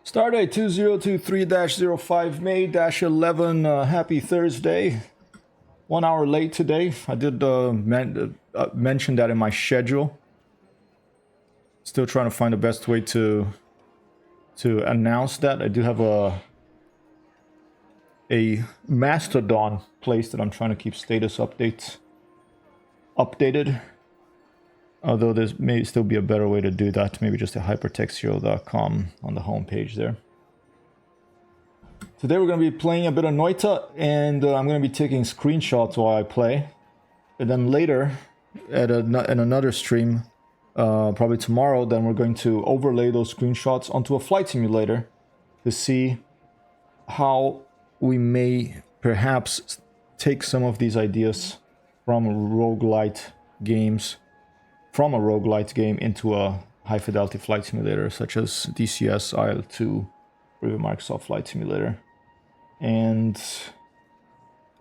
Stardate 2023-05 May-11. Happy Thursday. 1 hour late today. I did mention that in my schedule. Still trying to find the best way to announce that. I do have a Mastodon place that I'm trying to keep status updated. Although there may still be a better way to do that. Maybe just a hypertextual.com on the homepage there. Today we're going to be playing a bit of Noita, and I'm going to be taking screenshots while I play. And then later, in another stream, probably tomorrow, then we're going to overlay those screenshots onto a flight simulator to see how we may perhaps take some of these ideas from roguelite games, from a roguelite game into a high fidelity flight simulator such as DCS, IL2, or even Microsoft Flight Simulator. And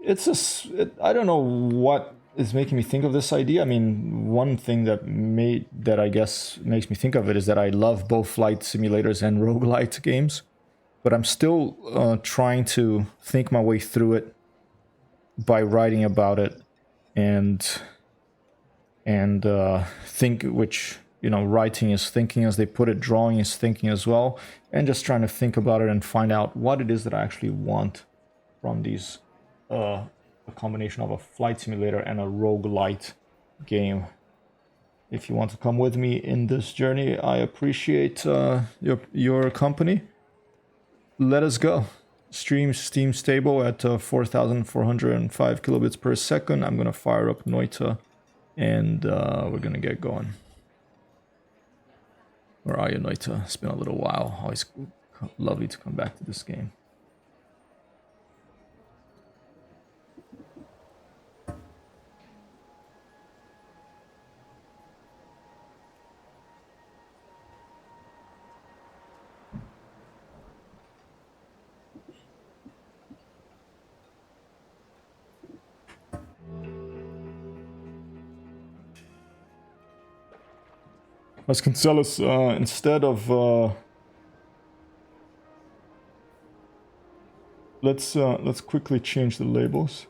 it's I don't know what is making me think of this idea. I mean, one thing that I guess makes me think of it is that I love both flight simulators and roguelite games, but I'm still trying to think my way through it by writing about it and think, which, you know, writing is thinking, as they put it, drawing is thinking as well, and just trying to think about it and find out what it is that I actually want from these, a combination of a flight simulator and a roguelite game. If you want to come with me in this journey, I appreciate your company. Let us go. Steam stable at 4,405 kilobits per second. I'm gonna fire up Noita, and we're gonna get going. Where are you, Noita? It's been a little while. Always lovely to come back to this game. Vasconcelos, instead of let's quickly change the labels.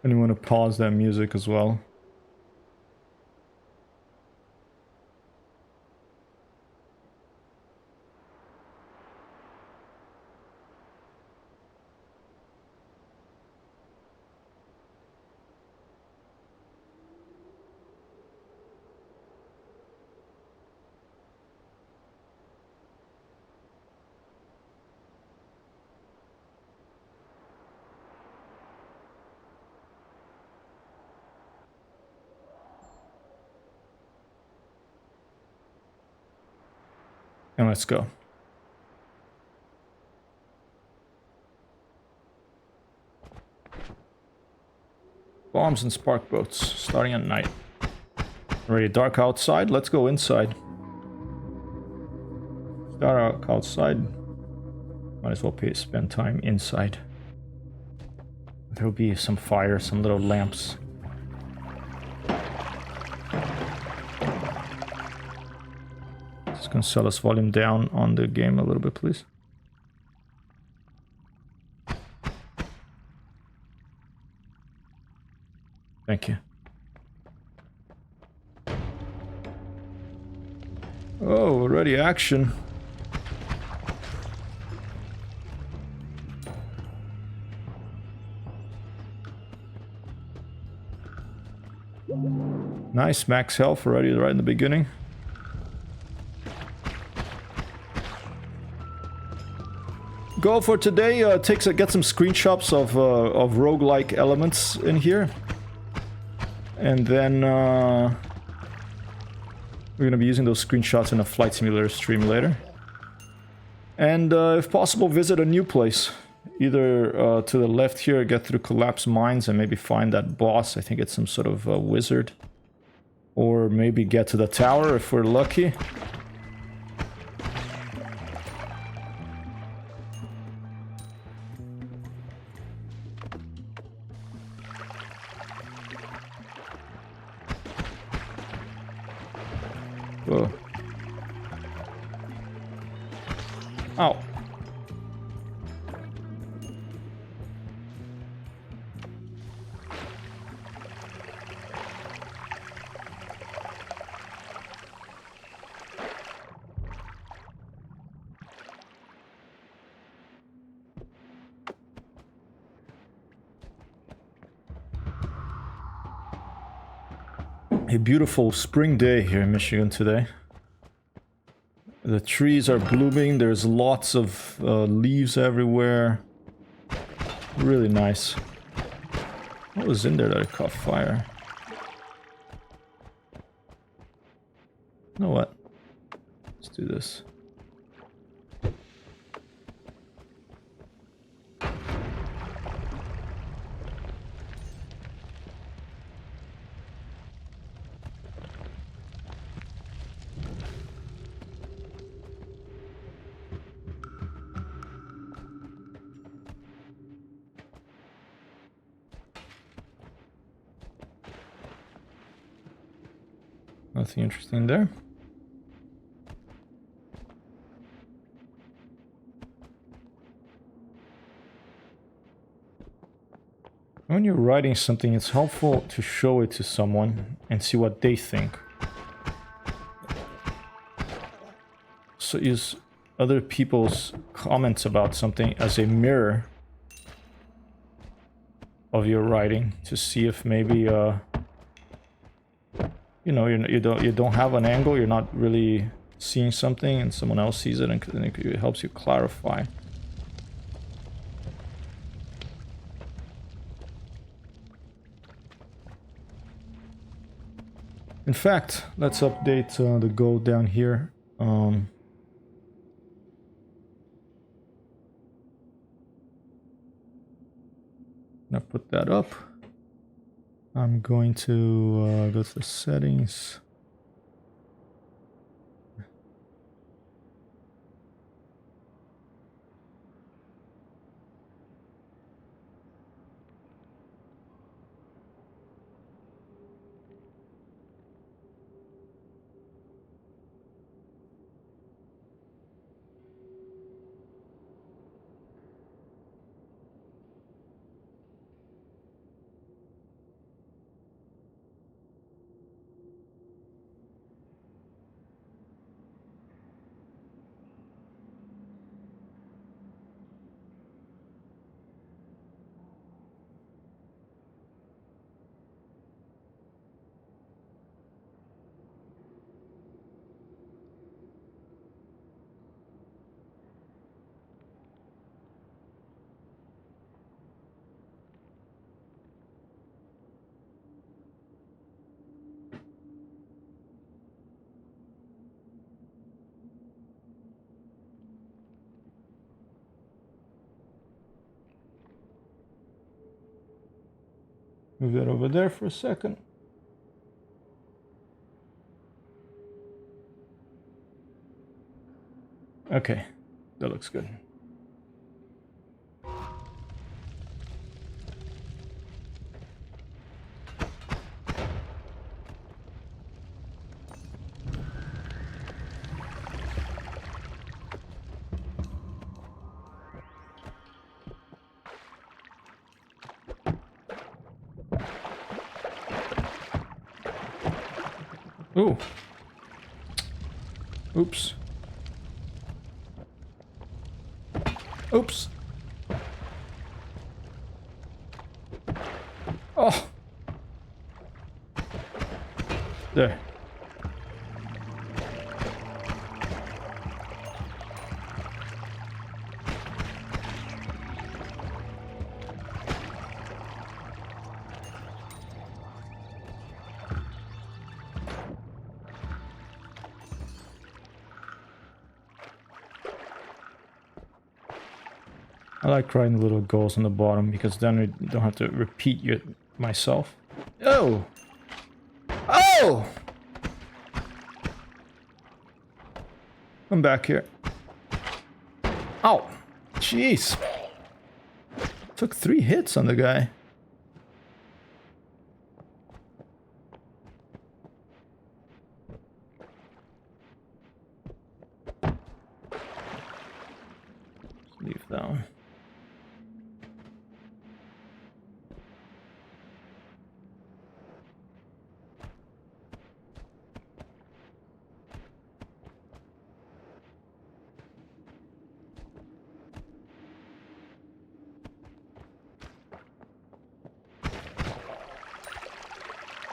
And you want to pause that music as well. And let's go. Bombs and spark boats, starting at night. Already dark outside, let's go inside. Start outside. Might as well spend time inside. There'll be some fire, some little lamps. Vasconcelos, volume down on the game a little bit, please. Thank you. Oh, already action. Nice, max health already right in the beginning. Goal for today, get some screenshots of roguelike elements in here. And then we're going to be using those screenshots in a flight simulator stream later. And if possible, visit a new place. Either to the left here, get through collapsed mines and maybe find that boss. I think it's some sort of wizard. Or maybe get to the tower if we're lucky. Whoa. Ow. A beautiful spring day here in Michigan today. The trees are blooming, there's lots of leaves everywhere. Really nice. What was in there that caught fire? You know what? Let's do this. Nothing interesting there. When you're writing something, it's helpful to show it to someone and see what they think. So use other people's comments about something as a mirror of your writing to see if maybe you know, you don't have an angle, you're not really seeing something, and someone else sees it, and it helps you clarify. In fact, let's update the goal down here. Now put that up. I'm going to go to the settings. Move that over there for a second. Okay, that looks good. Ooh. Oops. Oops. Oh. There. I like writing little goals on the bottom because then I don't have to repeat it myself. Oh! Oh! Come back here. Ow! Jeez! Took 3 hits on the guy.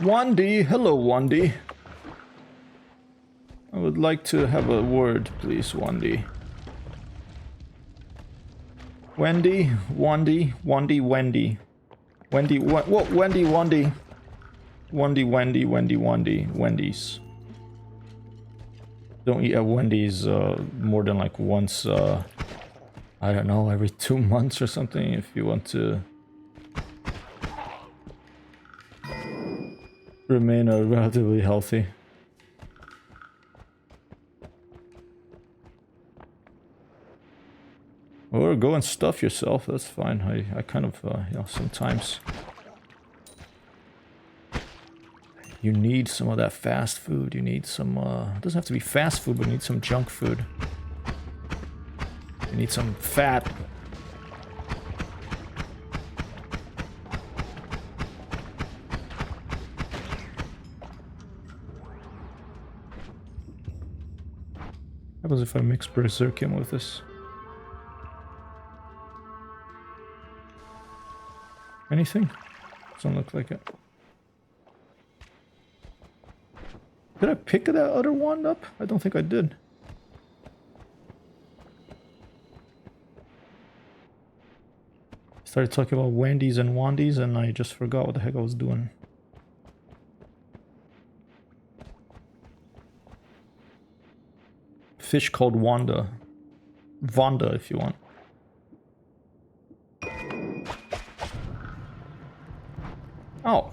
Wandy, hello Wandy. I would like to have a word, please, Wandy. Wendy, Wandy, Wandy, Wendy. Wendy, what? Wendy, Wandy. Wendy, Wendy, Wendy, Wandy, Wendy's. Don't eat at Wendy's more than like once, I don't know, every 2 months or something if you want to remain relatively healthy. Or go and stuff yourself, that's fine. I kind of, you know, sometimes you need some of that fast food. You need some, it doesn't have to be fast food, but you need some junk food. You need some fat. What happens if I mix Berserkium with this? Anything? Doesn't look like it. Did I pick that other wand up? I don't think I did. Started talking about Wendy's and Wandies and I just forgot what the heck I was doing. Fish called Wanda. Vonda if you want. Oh.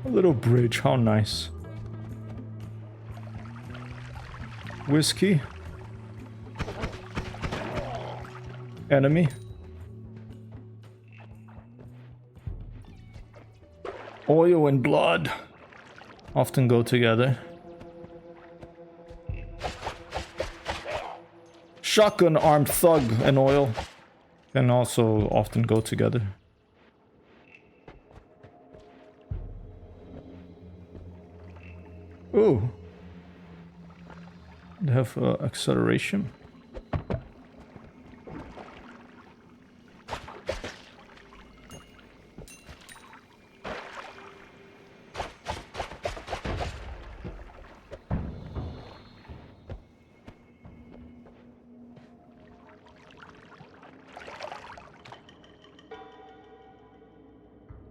A little bridge, how nice. Whiskey. Enemy. Oil and blood often go together. Shotgun, armed thug, and oil can also often go together. Ooh. They have acceleration.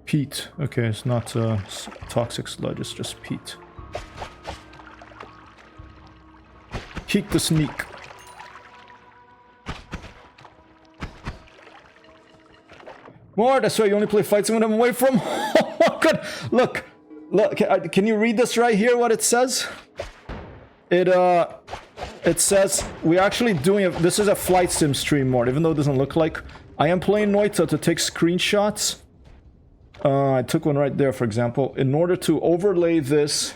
Peat. Okay, it's not toxic sludge, it's just peat. Kick the sneak. More, that's why you only play fights when I'm away from. Oh god, look, can you read this right here? What it says? It says we're actually doing this is a flight sim stream mode, even though it doesn't look like. I am playing Noita to take screenshots. I took one right there, for example. In order to overlay this,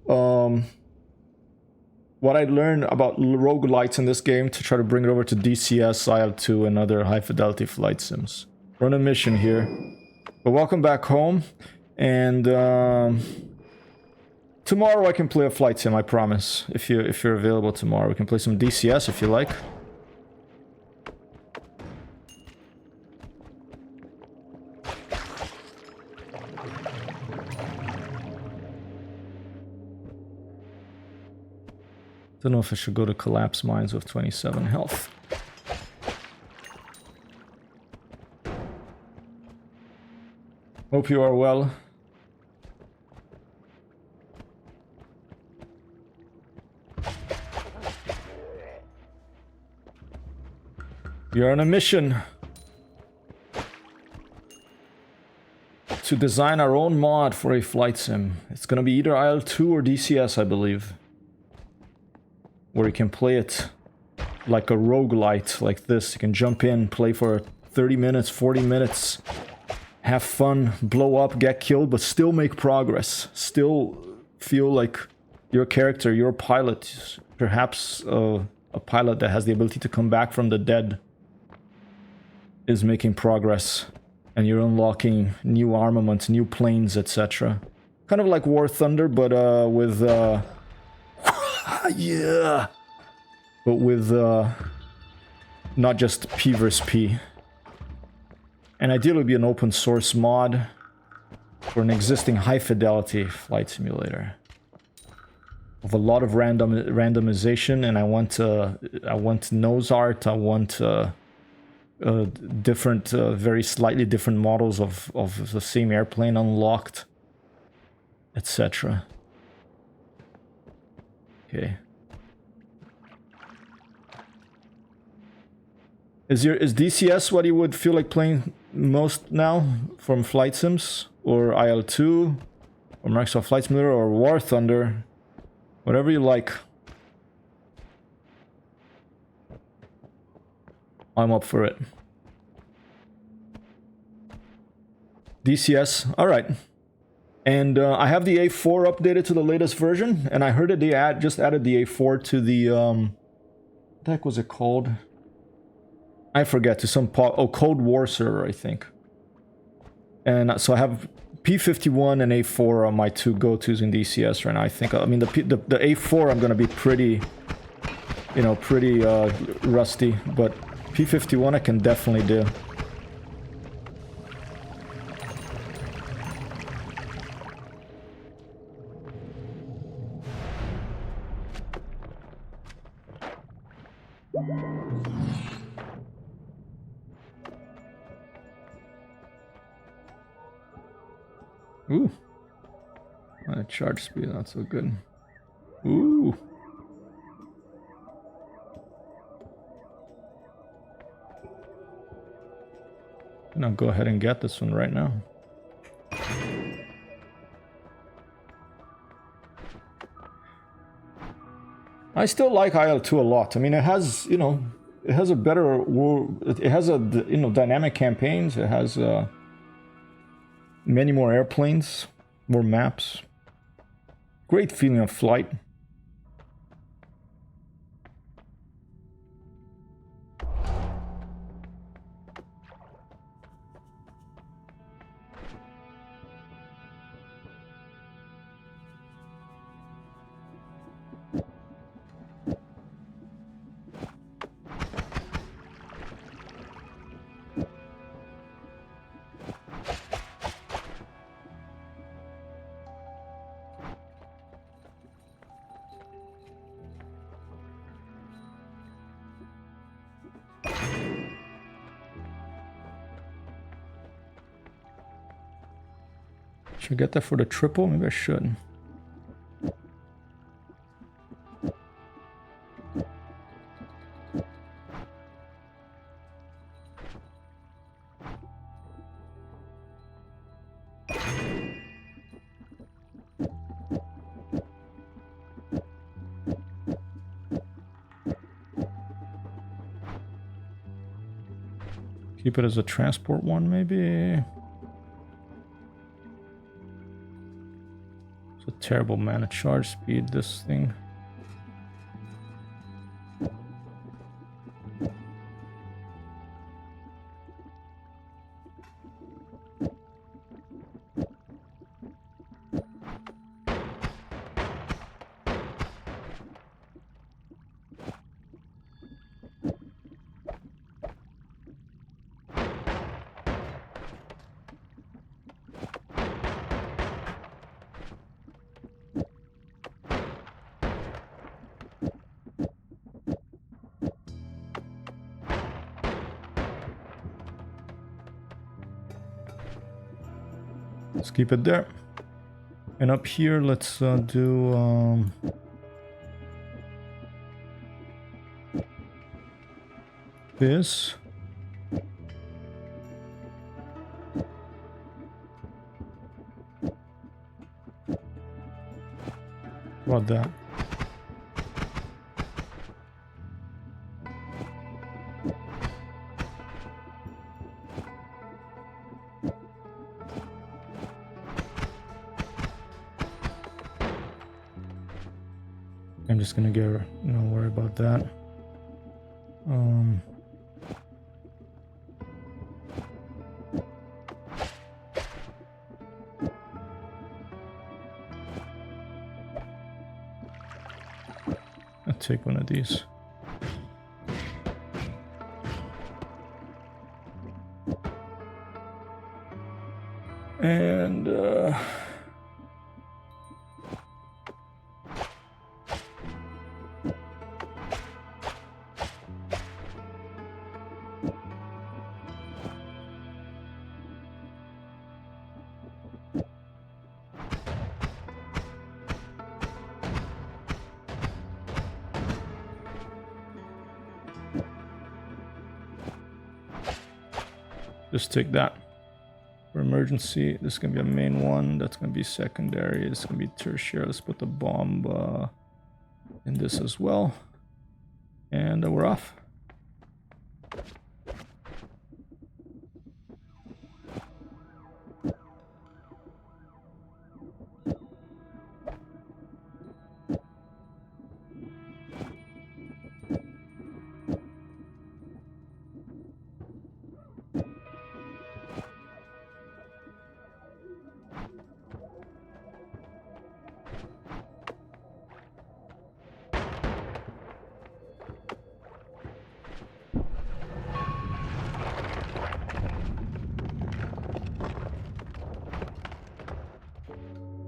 what I learned about roguelites in this game to try to bring it over to DCS, IL2, and other high-fidelity flight sims. We're on a mission here. But welcome back home, and tomorrow I can play a flight sim, I promise. If you're available tomorrow, we can play some DCS if you like. Don't know if I should go to collapse mines with 27 health. Hope you are well. You're on a mission to design our own mod for a flight sim. It's gonna be either IL-2 or DCS, I believe. Where you can play it like a roguelite, like this. You can jump in, play for 30 minutes, 40 minutes, have fun, blow up, get killed, but still make progress. Still feel like your character, your pilot, perhaps a pilot that has the ability to come back from the dead, is making progress. And you're unlocking new armaments, new planes, etc. Kind of like War Thunder, but with... yeah! But with not just P versus P. And ideally it would be an open source mod for an existing high fidelity flight simulator. Of a lot of randomization, and I want nose art, I want different, very slightly different models of the same airplane unlocked, etc. Okay. Is DCS what you would feel like playing most now from flight sims, or IL-2, or Microsoft Flight Simulator, or War Thunder, whatever you like? I'm up for it. DCS, all right. And I have the A4 updated to the latest version, and I heard that they just added the A4 to the what the heck was it called? I forget, to some Cold War server, I think. And so I have P51 and A4 are my two go-tos in DCS right now. I think, I mean, the A4 I'm gonna be pretty, you know, pretty rusty, but P51 I can definitely do. Ooh. Charge speed, not so good. Ooh. And I'll go ahead and get this one right now. I still like IL-2 a lot. I mean, it has, you know, it has a better, it has a, you know, dynamic campaigns. It has many more airplanes, more maps. Great feeling of flight. Should I get that for the triple? Maybe I should. Keep it as a transport one, maybe. It's a terrible amount of charge speed, this thing. Let's keep it there. And up here, let's do this. About that. I'm just gonna get, don't worry about that. I'll take one of these. And just take that for emergency. This is gonna be a main one. That's gonna be secondary. It's gonna be tertiary. Let's put the bomb in this as well, and we're off.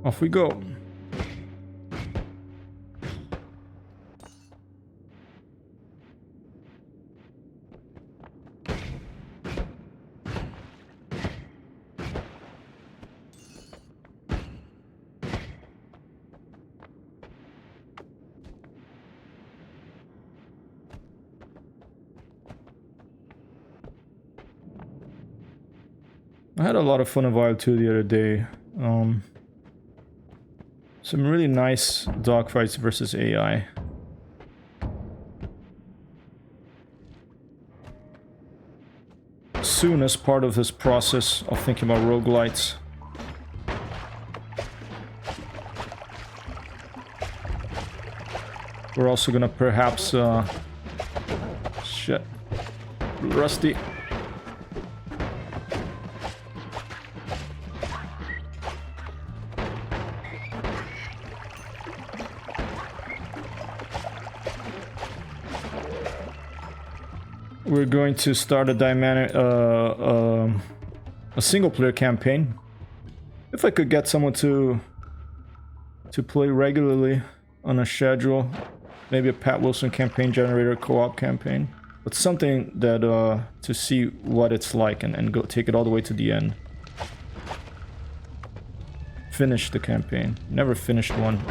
Off we go. I had a lot of fun of Wild 2 the other day. Some really nice dogfights versus AI. Soon, as part of this process of thinking about roguelites, we're also gonna perhaps shit, rusty. We're going to start a single-player campaign. If I could get someone to play regularly on a schedule, maybe a Pat Wilson campaign generator co-op campaign, but something that to see what it's like and go take it all the way to the end. Finish the campaign. Never finished one.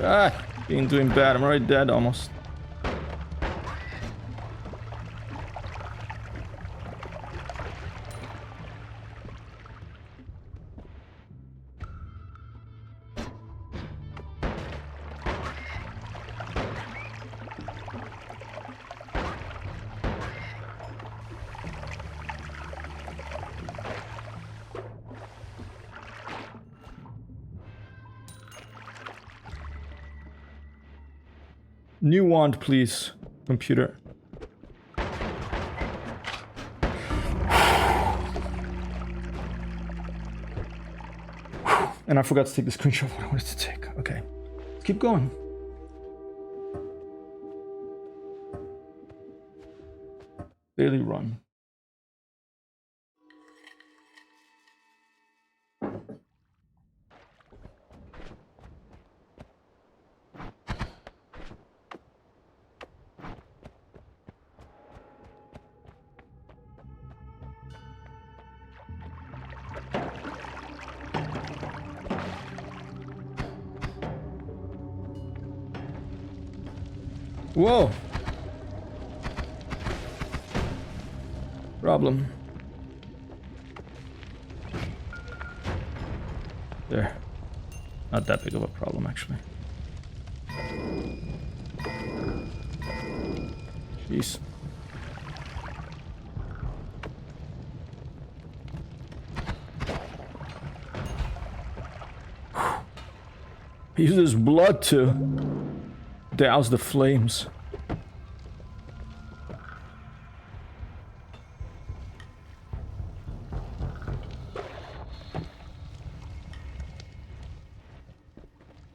Ah, ain't doing bad. I'm already dead almost. New wand, please, computer. And I forgot to take the screenshot of what I wanted to take. Okay, let's keep going. Daily run. Whoa. Problem. There. Not that big of a problem, actually. Jeez. He uses blood to douse the flames.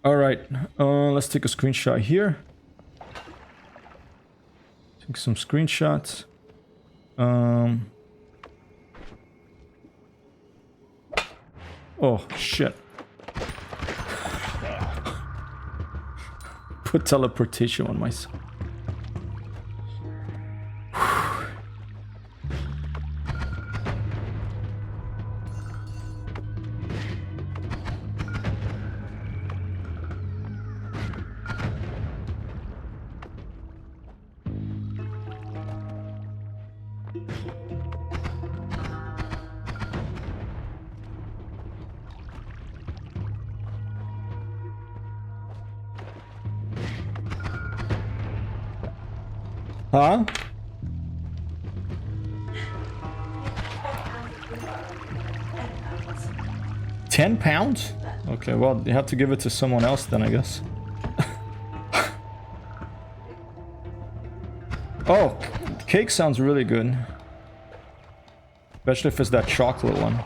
Alright, let's take a screenshot here. Take some screenshots. Oh, shit. Put teleportation on myself. Huh? £10? Okay, well, you have to give it to someone else then, I guess. Oh, cake sounds really good. Especially if it's that chocolate one.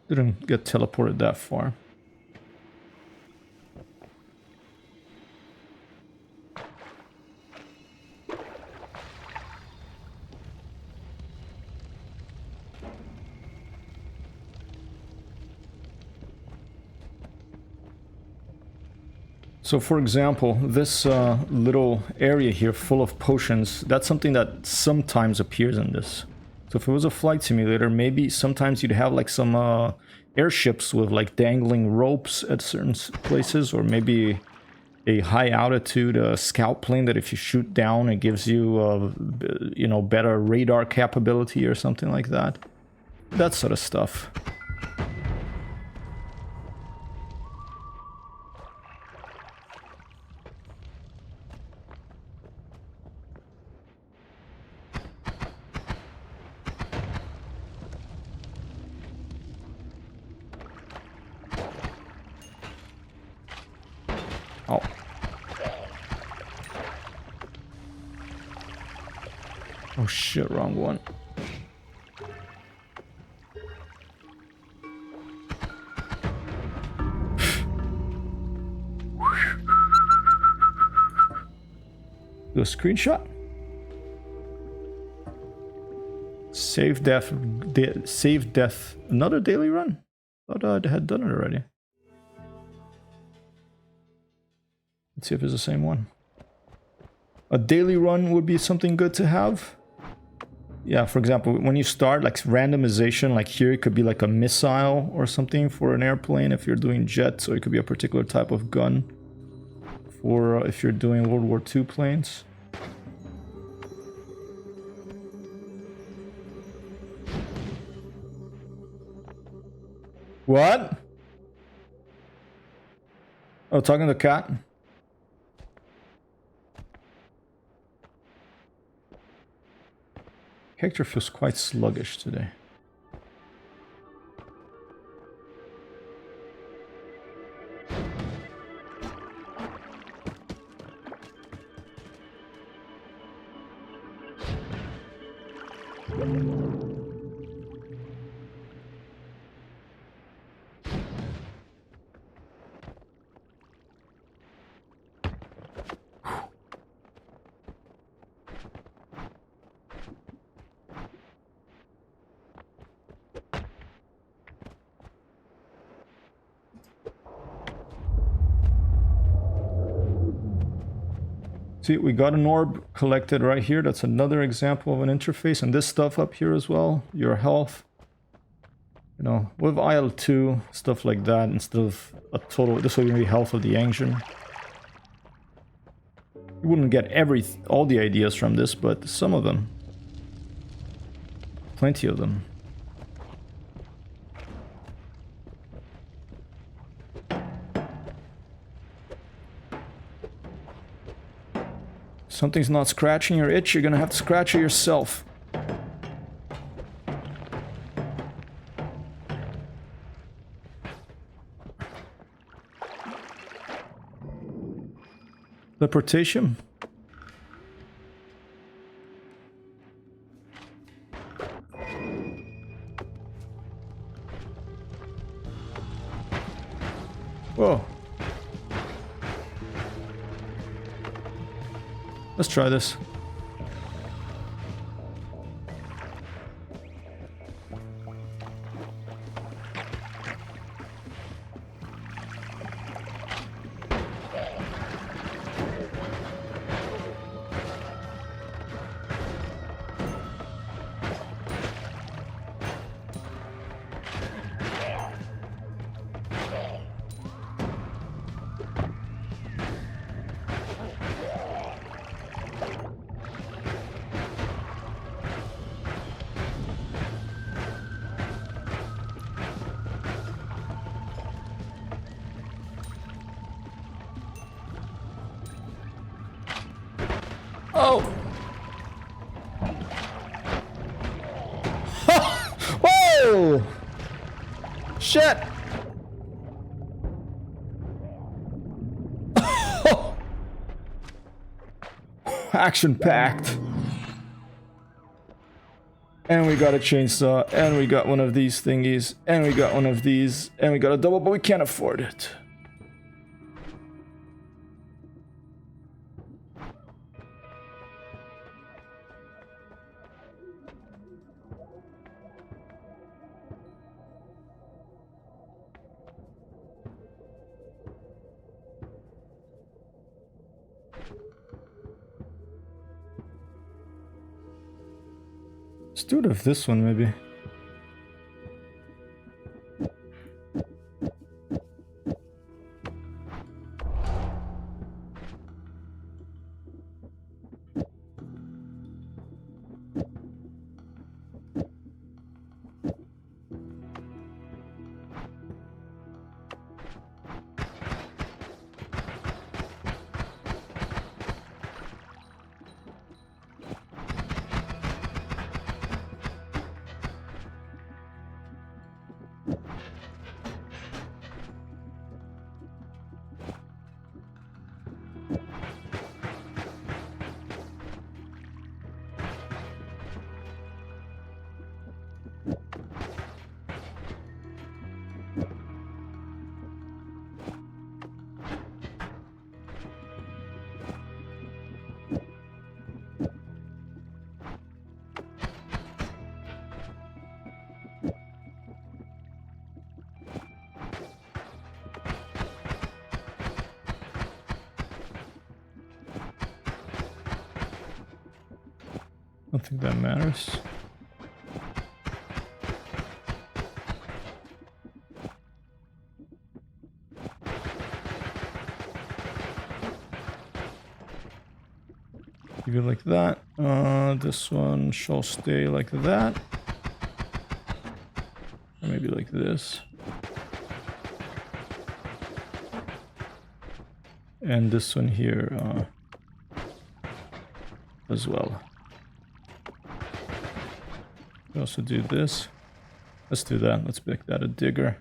Didn't get teleported that far. So for example, this little area here full of potions, that's something that sometimes appears in this. So if it was a flight simulator, maybe sometimes you'd have like some airships with like dangling ropes at certain places, or maybe a high altitude scout plane that if you shoot down, it gives you, you know, better radar capability or something like that. That sort of stuff. Oh. Oh shit, wrong one. Do a screenshot. Save death. Save death. Another daily run? Thought I had done it already. Let's see if it's the same one. A daily run would be something good to have. Yeah, for example, when you start, like randomization, like here, it could be like a missile or something for an airplane if you're doing jets, or it could be a particular type of gun for if you're doing World War II planes. What? Oh, talking to the cat? Hector feels quite sluggish today. we got an orb collected right here. That's another example of an interface. And this stuff up here as well, your health. You know, with IL-2, stuff like that, instead of a total... This will give me health of the engine. You wouldn't get all the ideas from this, but some of them. Plenty of them. Something's not scratching your itch, you're gonna have to scratch it yourself. Teleportation. Whoa. Let's try this. Oh! Whoa! Shit! Action-packed. And we got a chainsaw, and we got one of these thingies, and we got one of these, and we got a double, but we can't afford it. Let's do it with this one, maybe. I don't think that matters. Leave it like that. This one shall stay like that. Or maybe like this. And this one here as well. We also do this. Let's do that. Let's make that a digger.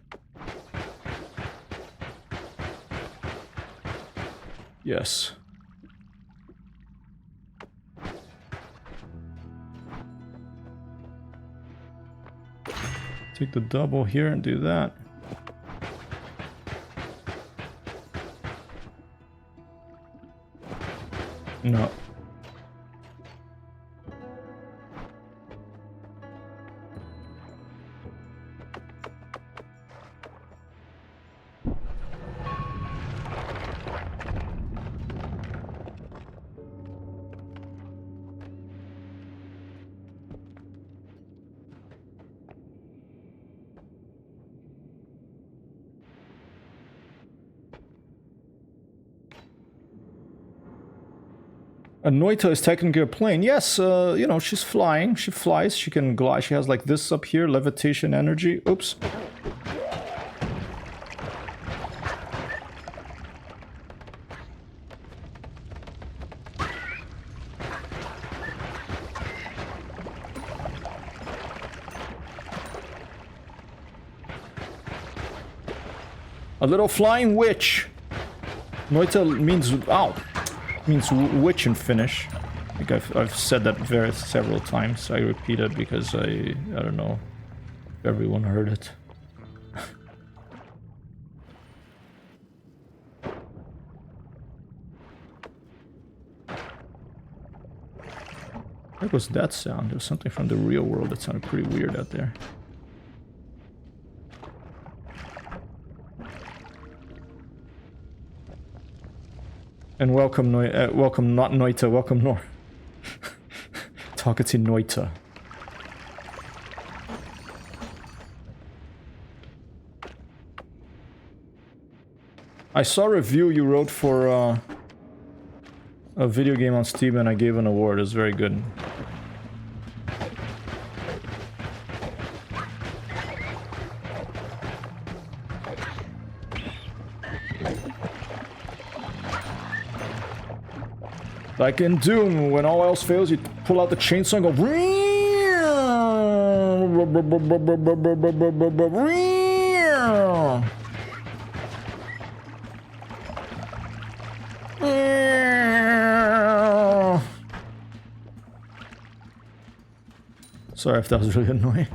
Yes. Take the double here and do that. No. A Noita is technically a plane. Yes, you know, she's flying. She flies. She can glide. She has like this up here, levitation energy. Oops. A little flying witch. Noita means means witch in Finnish. I think I've said that several times. I repeat it because I don't know if everyone heard it. What was that sound? There was something from the real world that sounded pretty weird out there. And welcome, welcome not Noita, welcome Nor. Talkative Noita. I saw a review you wrote for a video game on Steam and I gave an award. It was very good. Like in Doom, when all else fails, you pull out the chainsaw and go. Sorry if that was really annoying.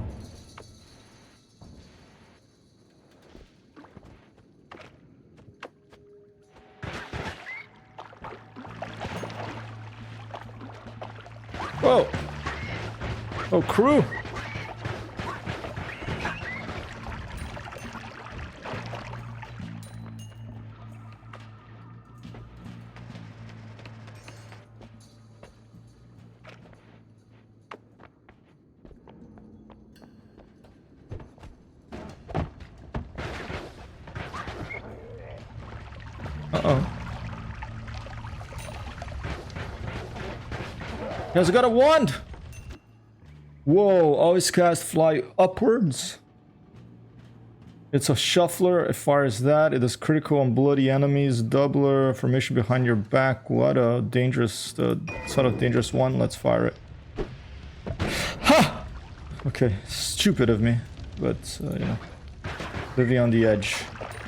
Whoa! Oh, crew! Uh-oh. Has got a wand! Whoa, always cast fly upwards. It's a shuffler. It fires that. It is critical on bloody enemies. Doubler, formation behind your back. What a dangerous, sort of dangerous one. Let's fire it. Ha! Okay, stupid of me. But, you know, living on the edge.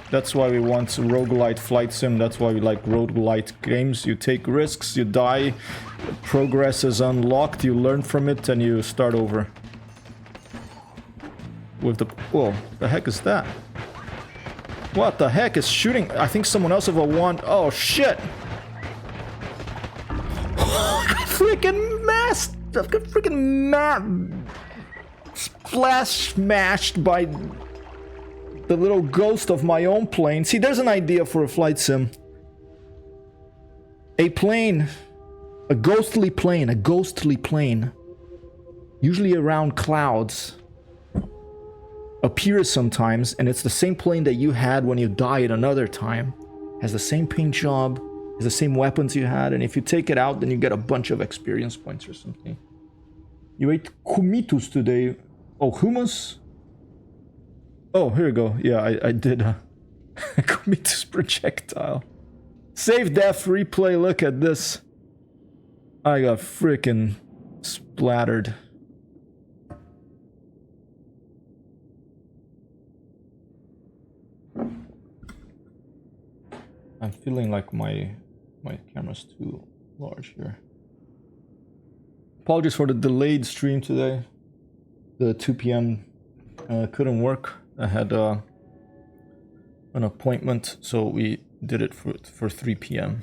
That's why we want roguelite flight sim. That's why we like roguelite games. You take risks, you die, progress is unlocked, you learn from it, and you start over. With the... Whoa, the heck is that? What the heck is shooting? I think someone else have a wand. Oh, shit! Freaking masked! I've got freaking splash smashed by... the little ghost of my own plane. See, there's an idea for a flight sim. A plane. A ghostly plane. Usually around clouds. Appears sometimes, and it's the same plane that you had when you died another time. Has the same paint job. Has the same weapons you had, and if you take it out, then you get a bunch of experience points or something. You ate kumitus today. Oh, hummus? Oh, here we go. Yeah, I did Kumitus projectile. Save death, replay, look at this. I got freaking splattered. I'm feeling like my camera's too large here. Apologies for the delayed stream today. The 2 p.m. Couldn't work. I had an appointment, so we did it for 3 p.m.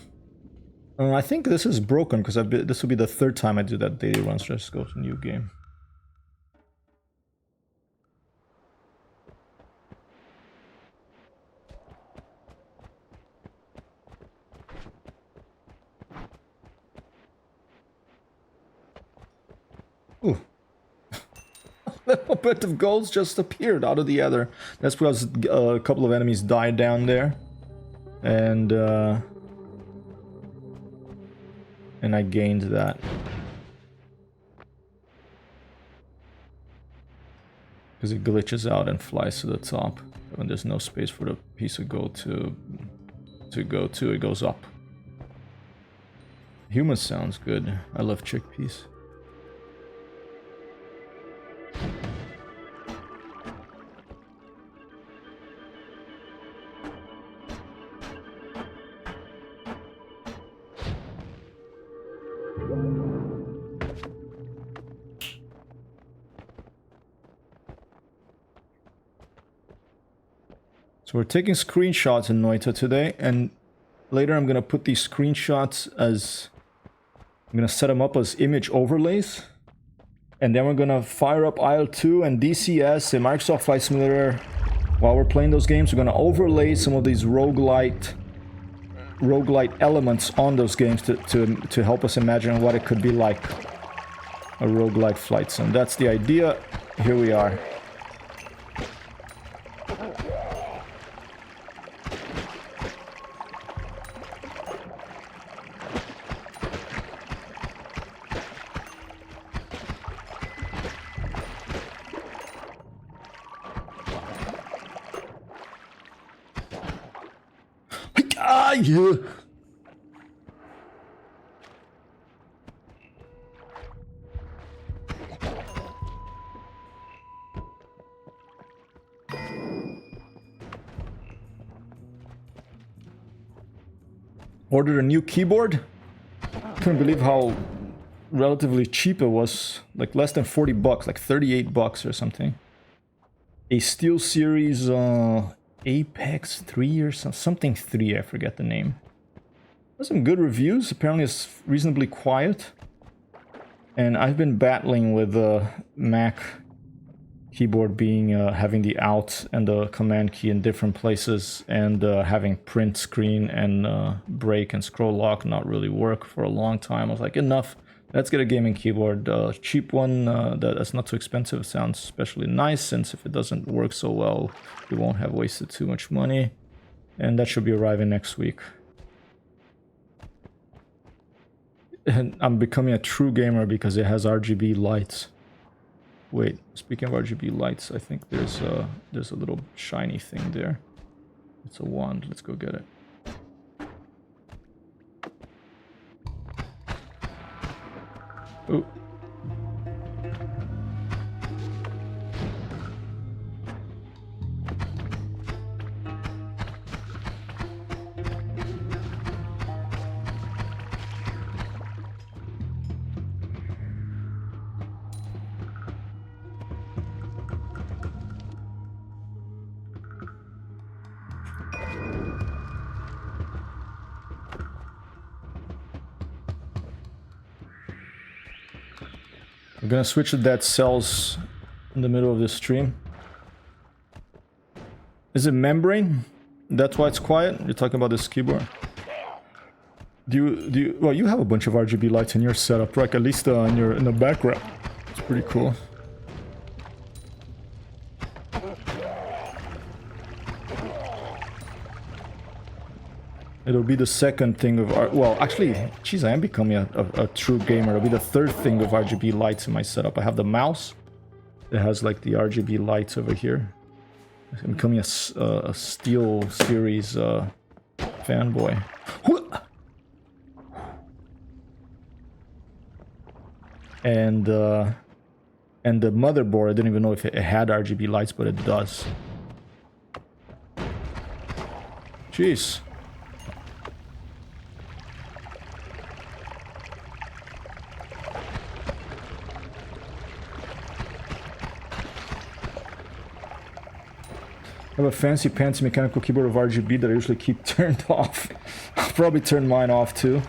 I think this is broken because this will be the third time I do that daily run. So let's go to new game. Ooh. A little bit of golds just appeared out of the other. That's because a couple of enemies died down there. And and I gained that. Because it glitches out and flies to the top. When there's no space for the piece of gold to go to, it goes up. Humus sounds good. I love chickpeas. So we're taking screenshots in Noita today, and later I'm gonna put these screenshots as... I'm gonna set them up as image overlays, and then we're gonna fire up IL-2 and DCS and Microsoft Flight Simulator. While we're playing those games, we're gonna overlay some of these roguelite elements on those games to help us imagine what it could be like, a roguelite flight sim. That's the idea. Here we are. Yeah. Ordered a new keyboard. Couldn't believe how relatively cheap it was. Like less than 40 bucks, like 38 bucks or something. A SteelSeries Apex 3 or something 3, I forget the name. There's some good reviews. Apparently it's reasonably quiet. And I've been battling with the Mac keyboard being having the Alt and the Command key in different places, and having print screen and break and scroll lock not really work for a long time. I was like, enough. Let's get a gaming keyboard, cheap one that's not too expensive. It sounds especially nice, since if it doesn't work so well, we won't have wasted too much money. And that should be arriving next week. And I'm becoming a true gamer because it has RGB lights. Wait, speaking of RGB lights, I think there's a little shiny thing there. It's a wand. Let's go get it. Ooh. We're gonna switch to dead cells in the middle of the stream. Is it membrane? That's why it's quiet? You're talking about this keyboard? Do you well, you have a bunch of RGB lights in your setup, right? At least in the background. It's pretty cool. It'll be the second thing of well, actually, geez, I am becoming a true gamer. It'll be the third thing of RGB lights in my setup. I have the mouse. It has like the RGB lights over here. I'm becoming a SteelSeries fanboy. And the motherboard, I didn't even know if it had RGB lights, but it does. Jeez. I have a fancy pantsy mechanical keyboard of RGB that I usually keep turned off. I'll probably turn mine off too.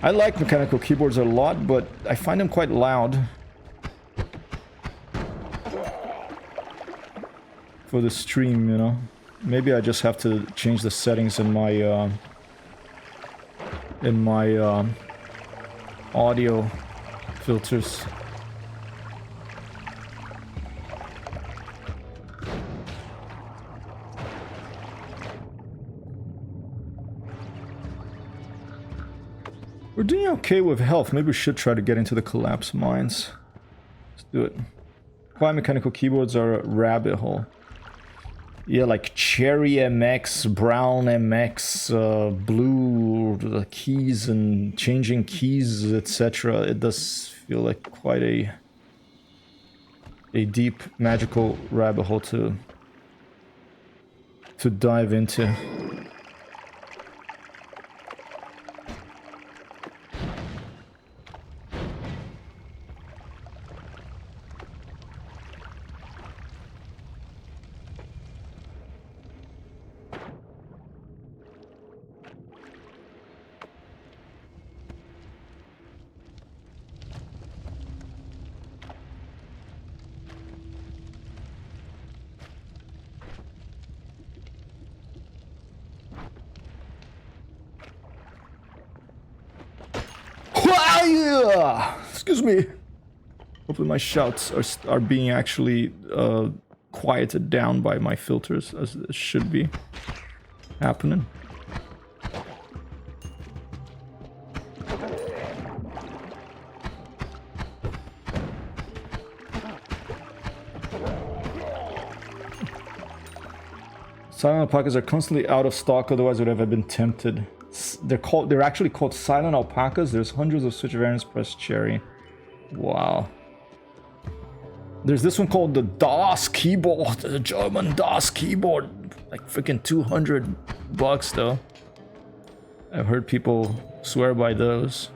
I like mechanical keyboards a lot, but I find them quite loud. For the stream, you know. Maybe I just have to change the settings in my audio filters. We're doing okay with health. Maybe we should try to get into the collapse mines. Let's do it. Quiet mechanical keyboards are a rabbit hole. Yeah, like Cherry MX, Brown MX, blue keys and changing keys, etc. It does feel like quite a deep magical rabbit hole to dive into. Excuse me. Hopefully my shouts are being actually quieted down by my filters, as it should be happening. Silent alpacas are constantly out of stock, otherwise I would have been tempted. They're actually called silent alpacas. There's hundreds of switch variants. Press cherry. Wow. There's this one called the DOS keyboard, the German DOS keyboard. Like freaking $200 though. I've heard people swear by those.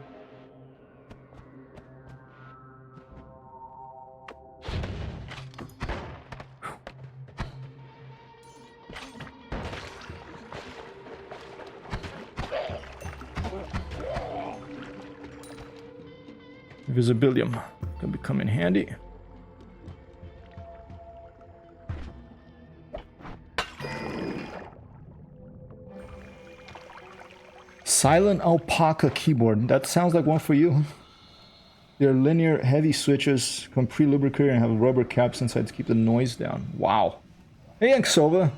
Visibilium can become in handy. Silent alpaca keyboard. That sounds like one for you. They're linear heavy switches, come pre-lubricated and have rubber caps inside to keep the noise down. Wow. Hey, Anksova.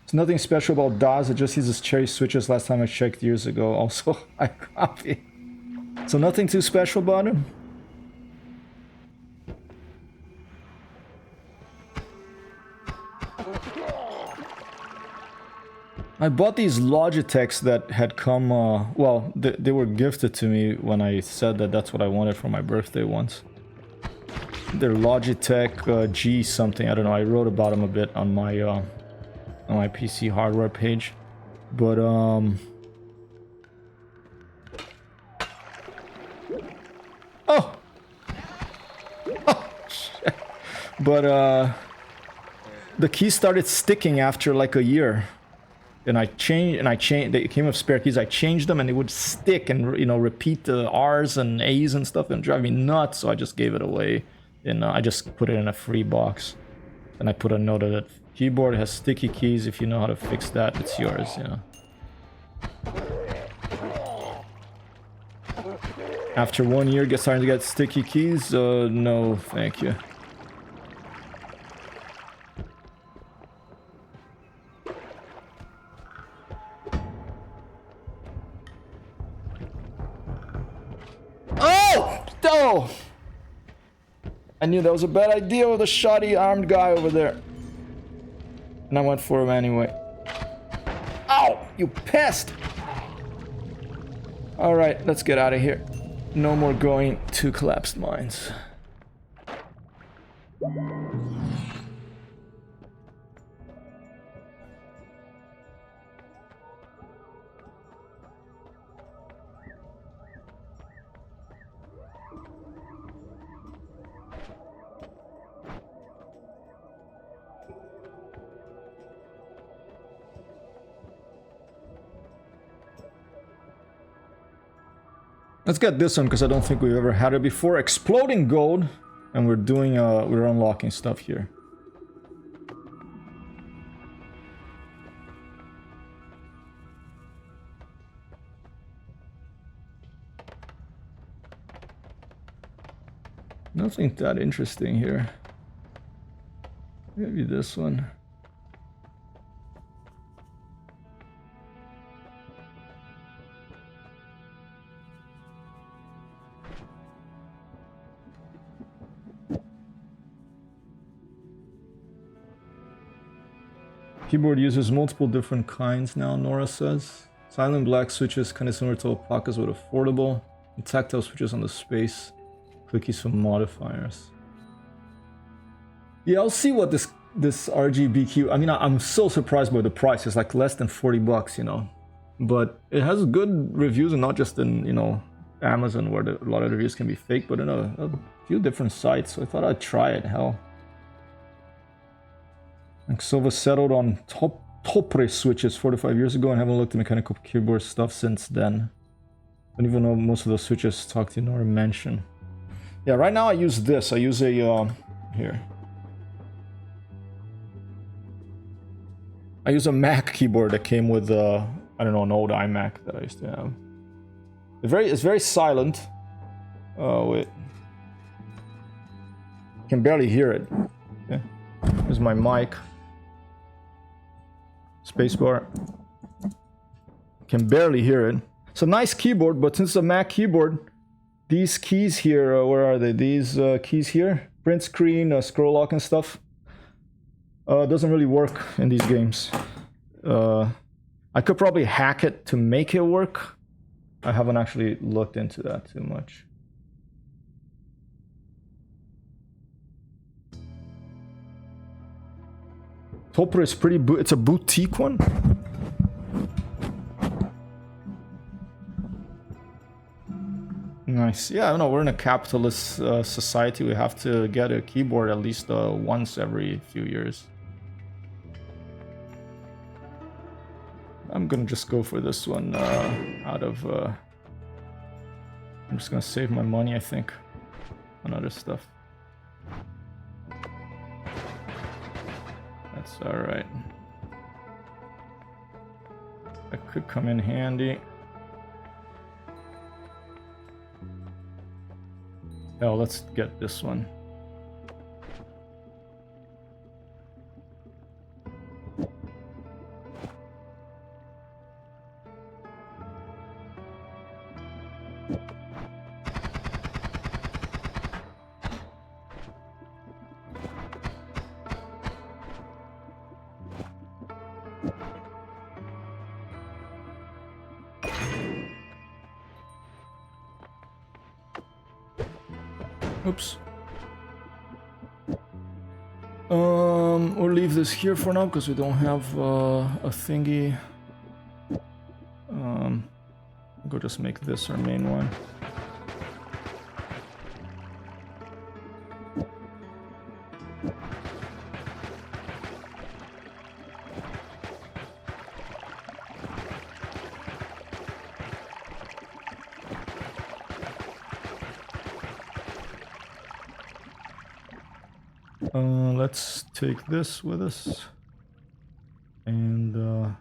There's nothing special about DAS. It just uses cherry switches last time I checked years ago. Also, I copy. So nothing too special about him? I bought these Logitechs that had come, well, they were gifted to me when I said that that's what I wanted for my birthday once. They're Logitech G something, I don't know, I wrote about them a bit on my PC hardware page. But, oh! Oh, shit. But, the keys started sticking after like a year. And I changed, they came with spare keys, I changed them and they would stick and, you know, repeat the R's and A's and stuff and drive me nuts, so I just gave it away. And I just put it in a free box. And I put a note that keyboard has sticky keys, if you know how to fix that, it's yours, you know. After 1 year, starting to get sticky keys? No, thank you. Oh! I knew that was a bad idea with a shoddy armed guy over there. And I went for him anyway. Ow! You pest! Alright, let's get out of here. No more going to collapsed mines. Let's get this one because I don't think we've ever had it before. Exploding gold, and we're doing we're unlocking stuff here. Nothing that interesting here. Maybe this one. Keyboard uses multiple different kinds now, Nora says. Silent black switches, kind of similar to alpacas, but affordable. And tactile switches on the space. Clickies from modifiers. Yeah, I'll see what this RGB key... I mean, I'm so surprised by the price. It's like less than 40 bucks, you know. But it has good reviews, and not just in, you know, Amazon, where a lot of reviews can be fake, but in a few different sites. So I thought I'd try it, hell. And Silva settled on Topre switches 4 to 5 years ago and haven't looked at mechanical keyboard stuff since then. Don't even know most of those switches talk to nor mention. Yeah, right now I use this. I use a, here. I use a Mac keyboard that came with, I don't know, an old iMac that I used to have. It's very silent. Oh, wait. I can barely hear it. Okay. Here's my mic. Spacebar. Can barely hear it. It's a nice keyboard, but since it's a Mac keyboard, these keys here, where are they? These keys here, print screen, scroll lock and stuff, doesn't really work in these games. I could probably hack it to make it work. I haven't actually looked into that too much. Topper is pretty, it's a boutique one. Nice. Yeah, I don't know, we're in a capitalist society. We have to get a keyboard at least once every few years. I'm gonna just go for this one out of... I'm just gonna save my money, I think, on other stuff. That's alright. That could come in handy. Hell, let's get this one. Oops. We'll leave this here for now because we don't have a thingy. Go just make this our main one. Let's take this with us, and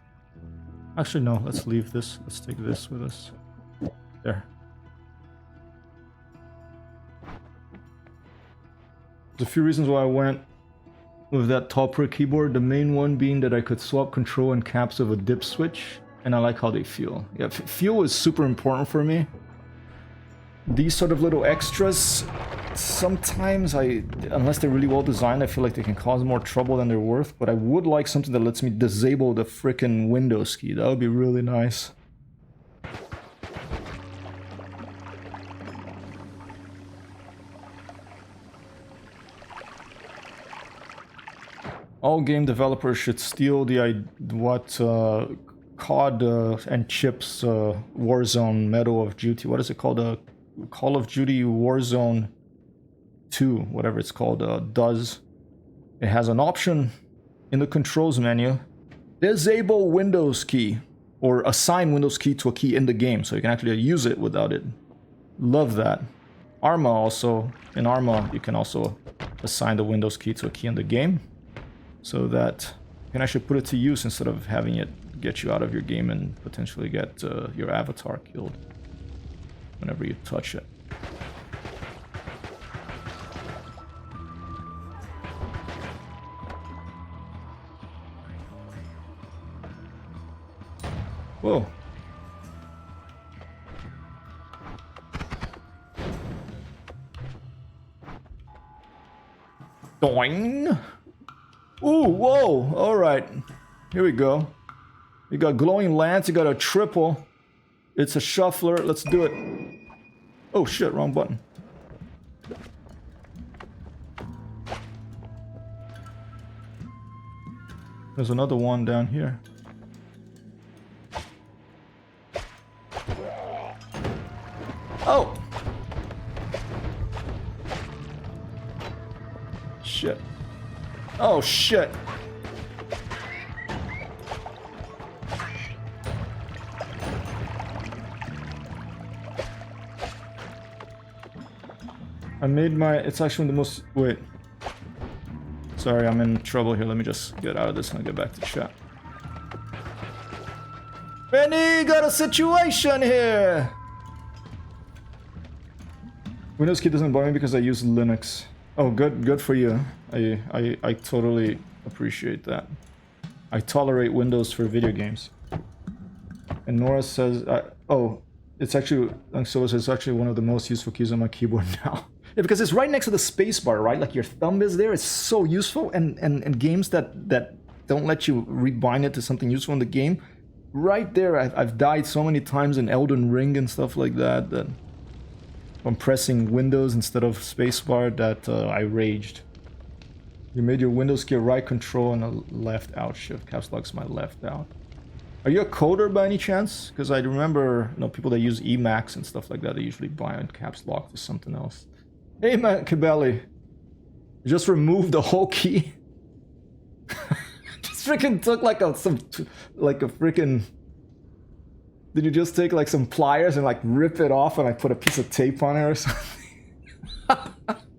actually no, let's leave this. Let's take this with us. There. There's a few reasons why I went with that topper keyboard. The main one being that I could swap control and caps of a dip switch, and I like how they feel. Yeah, feel is super important for me. These sort of little extras, sometimes unless they're really well designed, I feel like they can cause more trouble than they're worth, but I would like something that lets me disable the frickin' Windows key. That would be really nice. All game developers should steal COD and Chip's Warzone Medal of Duty. What is it called? Call of Duty Warzone 2, whatever it's called, does. It has an option in the controls menu. Disable Windows key, or assign Windows key to a key in the game, so you can actually use it without it. Love that. Arma also, in Arma, you can also assign the Windows key to a key in the game, so that you can actually put it to use instead of having it get you out of your game and potentially get your avatar killed whenever you touch it. Whoa. Doing. Ooh, whoa, alright. Here we go. You got glowing lance, you got a triple. It's a shuffler. Let's do it. Oh shit, wrong button. There's another one down here. Oh! Shit. Oh shit. I made my... It's actually the most... Wait. Sorry, I'm in trouble here. Let me just get out of this and I'll get back to chat. Benny, got a situation here! Windows key doesn't bother me because I use Linux. Oh, good for you. I totally appreciate that. I tolerate Windows for video games. And Nora says... oh, it's actually... It's actually one of the most useful keys on my keyboard now. Yeah, because it's right next to the spacebar, right? Like your thumb is there. It's so useful. And games that don't let you rebind it to something useful in the game, right there. I've died so many times in Elden Ring and stuff like that. That I'm pressing Windows instead of spacebar. That I raged. You made your Windows key a right control and a left out shift. Caps lock's my left out. Are you a coder by any chance? Because I remember, people that use Emacs and stuff like that, they usually bind caps lock to something else. Hey, man, Kibeli. Just removed the whole key. Just freaking took like a freaking... Did you just take like some pliers and like rip it off and like put a piece of tape on it or something?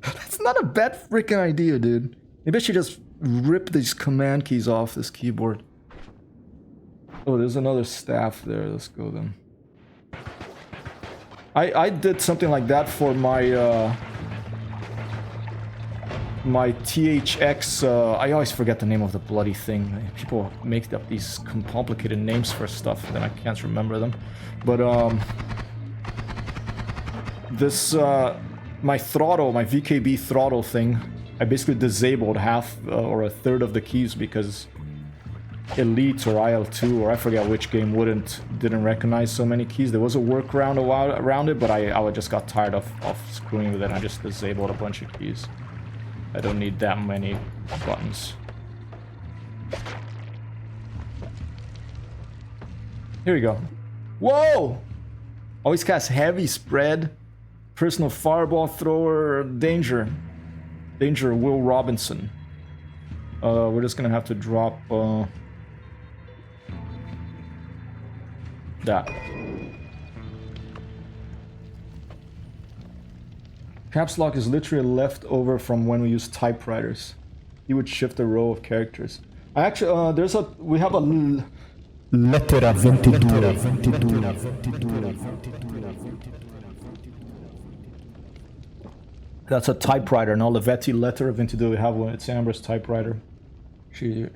That's not a bad freaking idea, dude. Maybe I should just rip these command keys off this keyboard. Oh, there's another staff there. Let's go then. I did something like that for my my THX, I always forget the name of the bloody thing. People make up these complicated names for stuff, and then I can't remember them. But, this, my throttle, my VKB throttle thing, I basically disabled half or a third of the keys because Elite or IL2, or I forget which game, didn't recognize so many keys. There was a workaround around it, but I just got tired of screwing with it. I just disabled a bunch of keys. I don't need that many buttons. Here we go. Whoa! Always cast heavy spread. Personal fireball thrower. Danger. Danger, Will Robinson. We're just gonna have to drop that. Caps lock is literally a leftover from when we used typewriters. You would shift a row of characters. I actually, we have a lettera 22. That's a typewriter, an Olivetti lettera 22. We have one. It's Amber's typewriter. She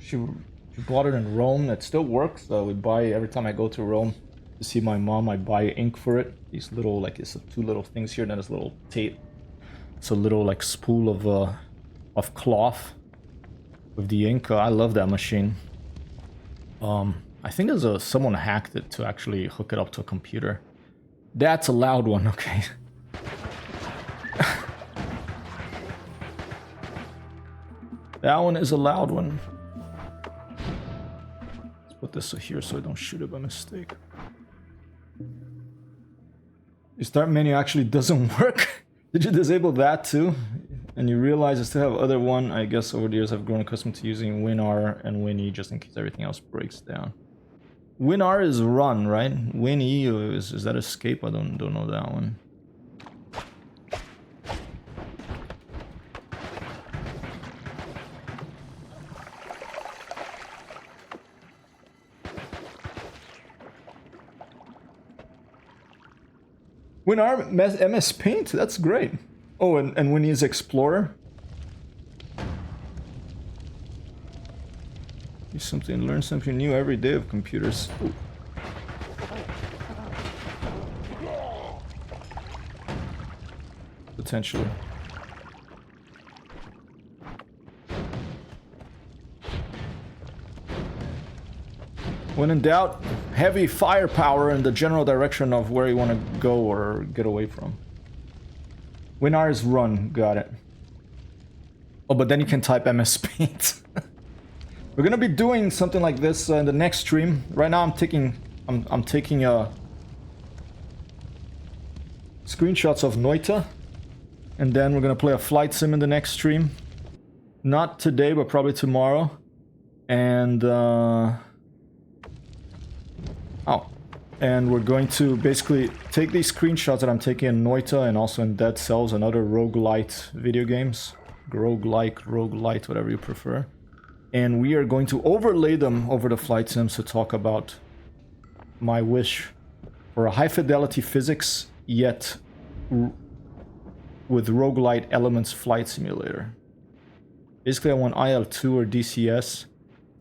bought it in Rome. It still works. We buy every time I go to Rome to see my mom. I buy ink for it. These little, like, it's two little things here, and then this little tape. It's a little like spool of cloth with the ink. I love that machine. I think there's someone hacked it to actually hook it up to a computer. That's a loud one, okay. That one is a loud one. Let's put this here so I don't shoot it by mistake. Your start menu actually doesn't work. Did you disable that too? And you realize I still have other one. I guess over the years I've grown accustomed to using WinR and WinE just in case everything else breaks down. WinR is run, right? WinE is that escape? I don't know that one. WinR MS Paint? That's great. Oh, and when he's Explorer? Learn something new every day of computers. Ooh. Potentially. When in doubt, heavy firepower in the general direction of where you want to go or get away from. When ours run, got it. Oh, but then you can type MS Paint. We're gonna be doing something like this in the next stream. Right now, I'm taking screenshots of Noita, and then we're gonna play a flight sim in the next stream. Not today, but probably tomorrow. And and we're going to basically take these screenshots that I'm taking in Noita and also in Dead Cells and other roguelite video games. Roguelite, whatever you prefer. And we are going to overlay them over the flight sims to talk about my wish for a high fidelity physics, yet with roguelite elements flight simulator. Basically, I want IL-2 or DCS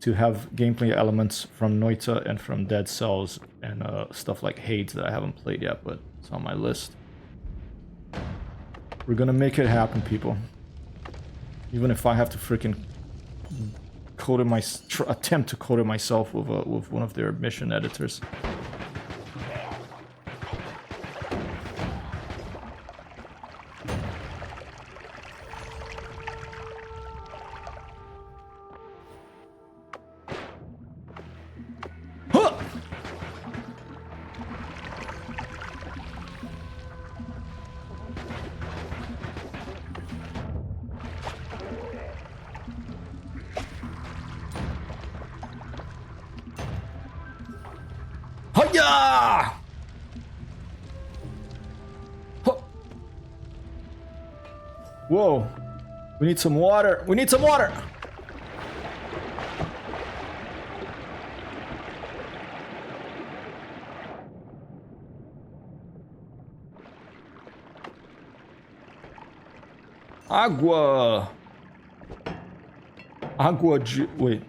to have gameplay elements from Noita and from Dead Cells and stuff like Hades that I haven't played yet, but it's on my list. We're gonna make it happen, people. Even if I have to freaking code it attempt to code it myself with one of their mission editors. Whoa. We need some water. We need some water. Agua. Wait.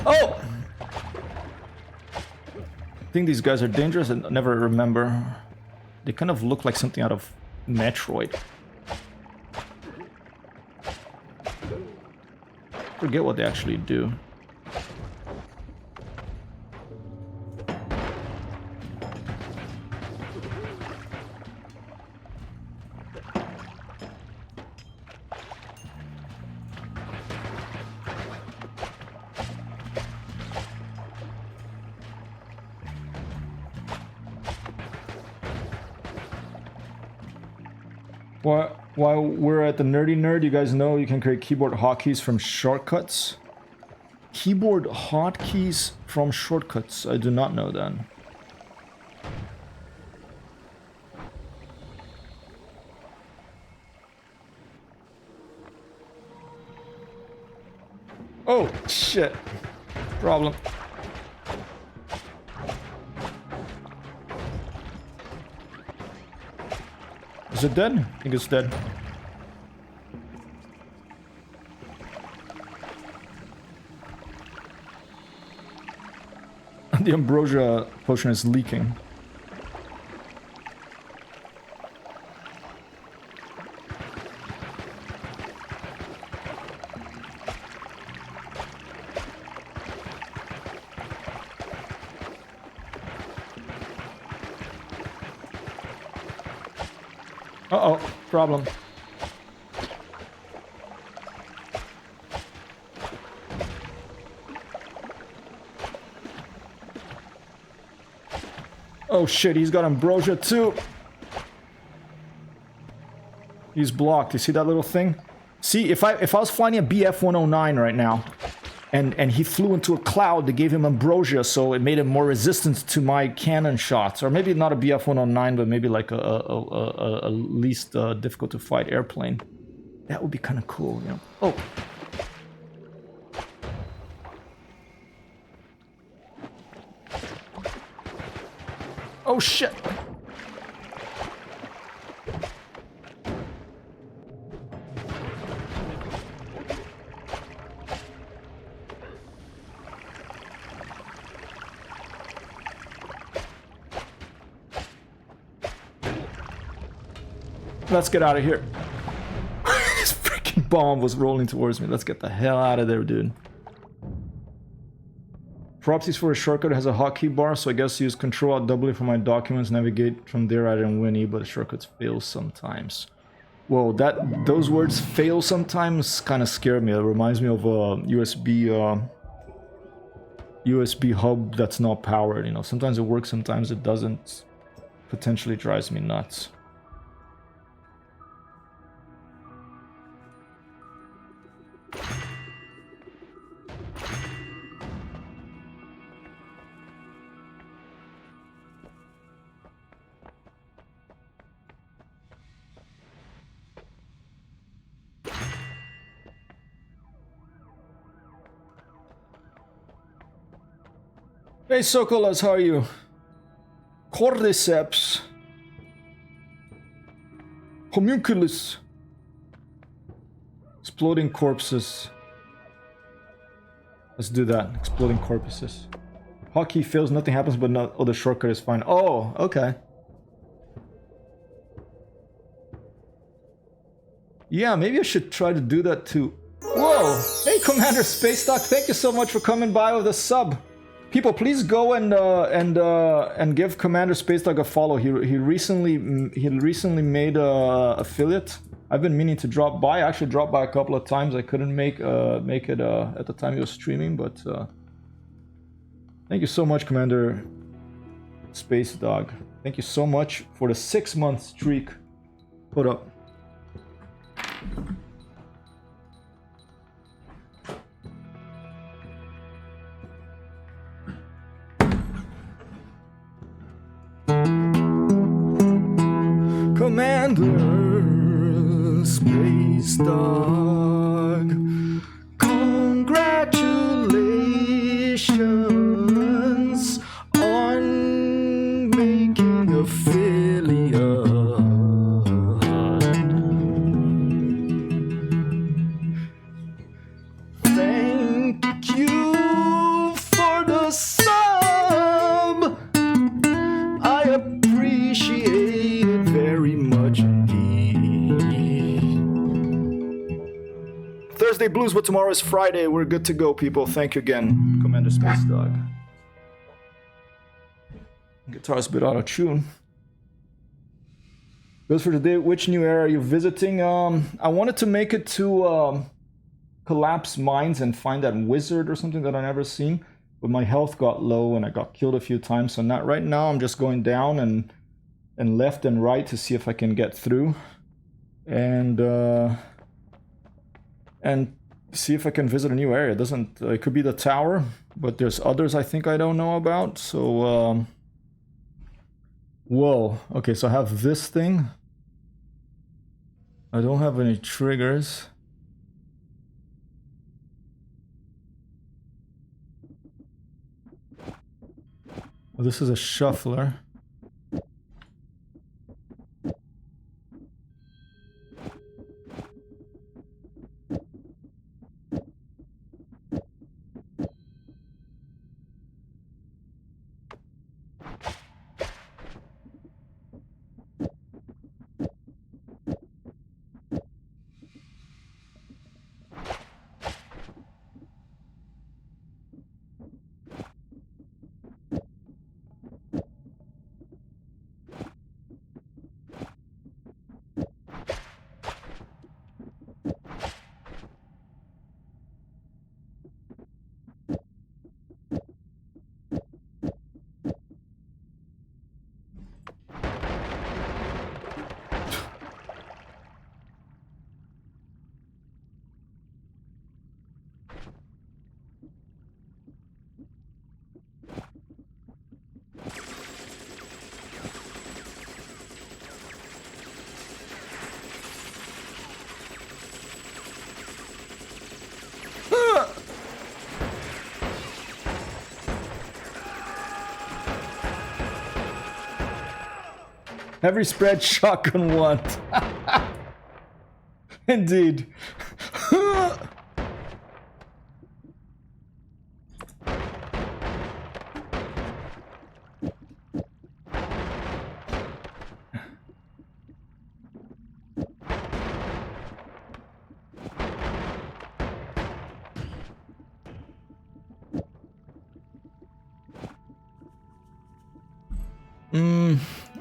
Oh! I think these guys are dangerous and never remember. They kind of look like something out of Metroid. Forget what they actually do. While we're at the Nerdy Nerd, you guys know you can create keyboard hotkeys from shortcuts. Keyboard hotkeys from shortcuts. I do not know that. Oh, shit. Problem. Is it dead? I think it's dead. The ambrosia potion is leaking. Uh-oh, problem. Oh shit, he's got ambrosia too. He's blocked. You see that little thing? See, if I was flying a BF-109 right now, and he flew into a cloud that gave him ambrosia, so it made him more resistant to my cannon shots. Or maybe not a BF-109, but maybe like a least difficult to fight airplane. That would be kind of cool, you know? Oh. Oh shit. Let's get out of here. This freaking bomb was rolling towards me. Let's get the hell out of there, dude. Properties for a shortcut has a hotkey bar, so I guess use Control Alt W for my documents, navigate from there. I didn't win, but the shortcuts fail sometimes. Whoa, those words fail sometimes kind of scare me. It reminds me of a USB hub that's not powered, you know. Sometimes it works, sometimes it doesn't. Potentially drives me nuts. Hey Sokolas, how are you? Cordyceps. Homunculus. Exploding corpses. Let's do that. Exploding corpses. Hotkey fails, nothing happens, but no, oh, the shortcut is fine. Oh, okay. Yeah, maybe I should try to do that too. Whoa! Hey, Commander Space Doc, thank you so much for coming by with a sub. People, please go and give Commander Space Dog a follow. He recently made a affiliate. I've been meaning to drop by. I actually dropped by a couple of times. I couldn't make it at the time he was streaming, but thank you so much, Commander Space Dog. Thank you so much for the 6-month streak. Put up. Commander Space Dog, congratulations on making affiliate. Thank you for the sub. I appreciate it very much indeed. Thursday blues, but tomorrow is Friday. We're good to go, people. Thank you again, Commander Space Dog. Guitar's a bit out of tune. Goes for today. Which new era are you visiting? I wanted to make it to Collapse Mines and find that wizard or something that I never seen. But my health got low and I got killed a few times. So not right now. I'm just going down and left and right to see if I can get through. And see if I can visit a new area. It could be the tower, but there's others I think I don't know about. So whoa. Okay, so I have this thing. I don't have any triggers. Well, this is a shuffler. Every spread shotgun want. Indeed.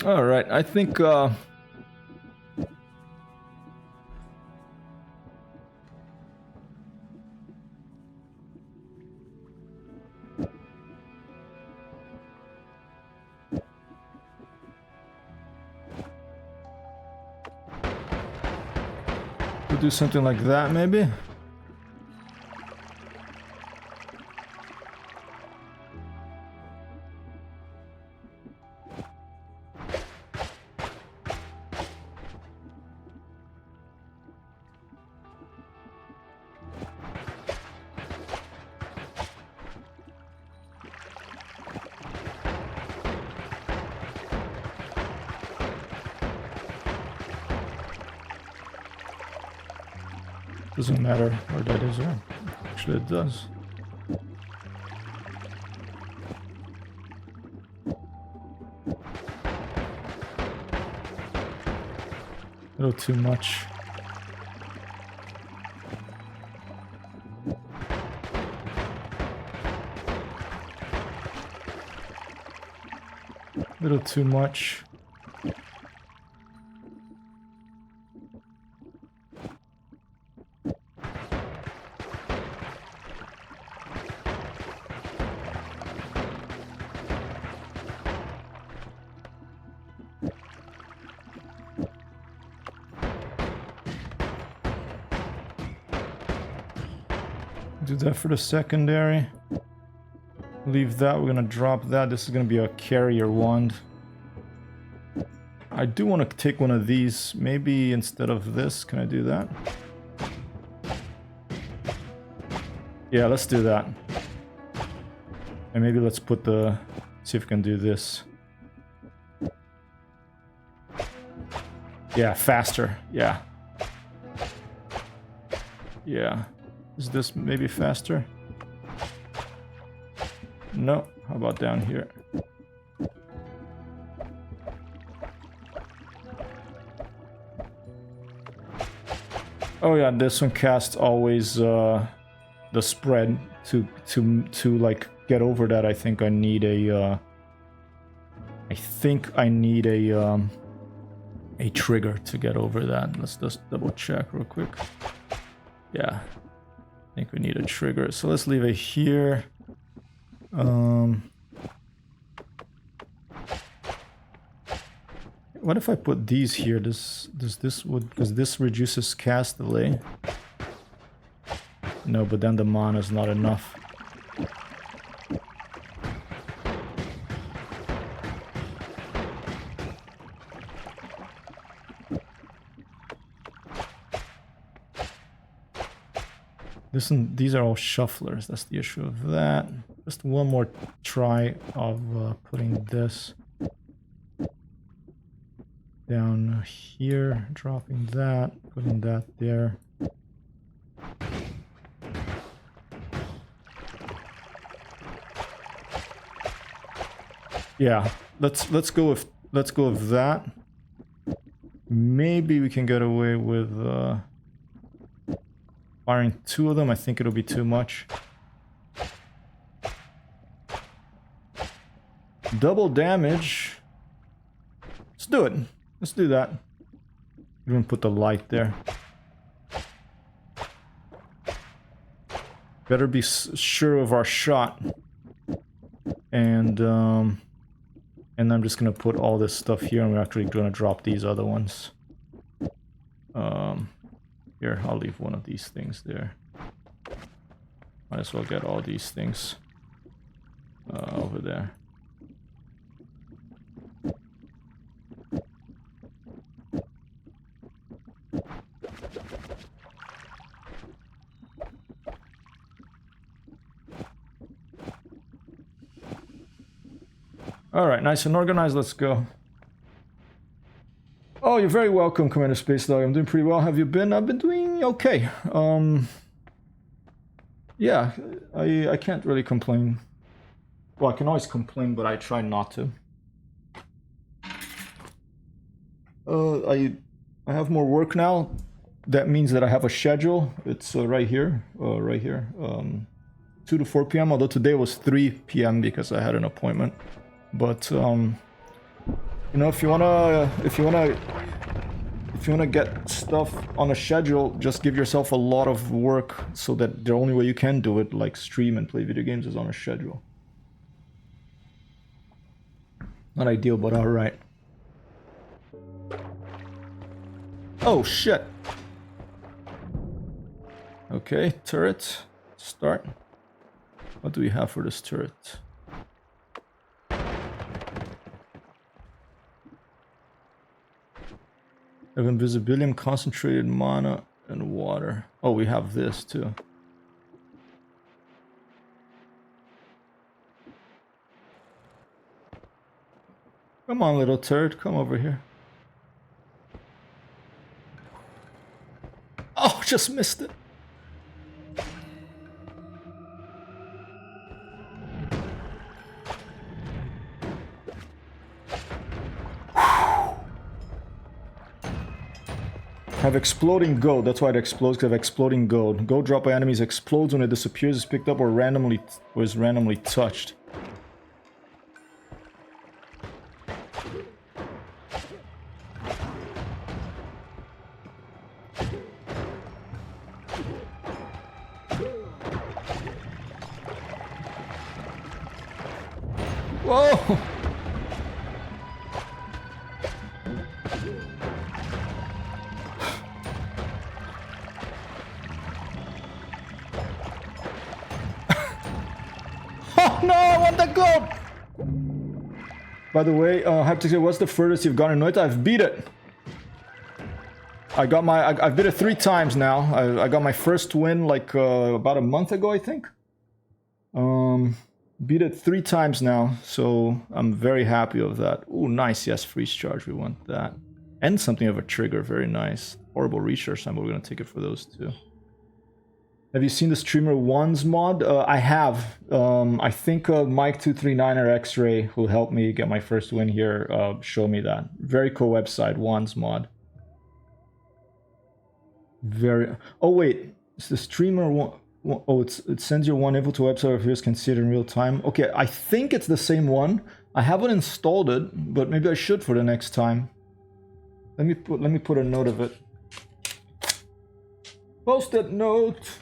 All right, I think we'll do something like that, maybe. Doesn't matter where that is. Or actually, it does. A little too much. A little too much. Do that for the secondary. Leave that. We're gonna drop that. This is gonna be a carrier wand. I do want to take one of these. Maybe instead of this, can I do that? Yeah, let's do that. And maybe let's put the... see if we can do this. Yeah, faster. Yeah. Yeah. Is this maybe faster? No. How about down here? Oh yeah, this one casts always the spread to like get over that. I think I need a a trigger to get over that. Let's just double check real quick. Yeah. I think we need a trigger, so let's leave it here. What if I put these here? Does this would, because this reduces cast delay. No, but then the mana is not enough. These are all shufflers. That's the issue of that. Just one more try of putting this down here, dropping that, putting that there. Yeah, let's go with that. Maybe we can get away with firing two of them. I think it'll be too much. Double damage. Let's do it. Let's do that. Even put the light there. Better be sure of our shot. And I'm just gonna put all this stuff here, and we're actually gonna drop these other ones. Here, I'll leave one of these things there. Might as well get all these things over there. All right, nice and organized. Let's go. Oh, you're very welcome, Commander Space Dog. I'm doing pretty well. Have you been? I've been doing okay. Yeah, I can't really complain. Well, I can always complain, but I try not to. I have more work now. That means that I have a schedule. It's right here, 2 to 4 p.m. Although today was 3 p.m. because I had an appointment. But You know, if you wanna get stuff on a schedule, just give yourself a lot of work so that the only way you can do it, like stream and play video games, is on a schedule. Not ideal, but alright. Oh, shit. Okay, turret. Start. What do we have for this turret? Have invisibilium, concentrated mana, and water. Oh, we have this too. Come on, little turret, come over here. Oh, just missed it. Have exploding gold. That's why it explodes, because of exploding gold. Gold dropped by enemies explodes when it disappears, is picked up, or is randomly touched. Whoa! Oh no, I want the gold! By the way, I have to say, what's the furthest you've gone in Noita? I've beat it. I've beat it 3 times now. I got my first win like about a month ago, I think. Beat it 3 times now, so I'm very happy of that. Ooh, nice, yes, freeze charge, we want that. And something of a trigger, very nice. Horrible research time, but we're gonna take it for those too. Have you seen the Streamer Ones mod? I have. I think Mike239 or X-Ray, who helped me get my first win here, showed me that. Very cool website, Ones mod. Very... Oh wait, it's the Streamer One... Oh, it sends your one info to a website of yours, can see it in real time. Okay, I think it's the same one. I haven't installed it, but maybe I should for the next time. Let me put a note of it. Post-it note.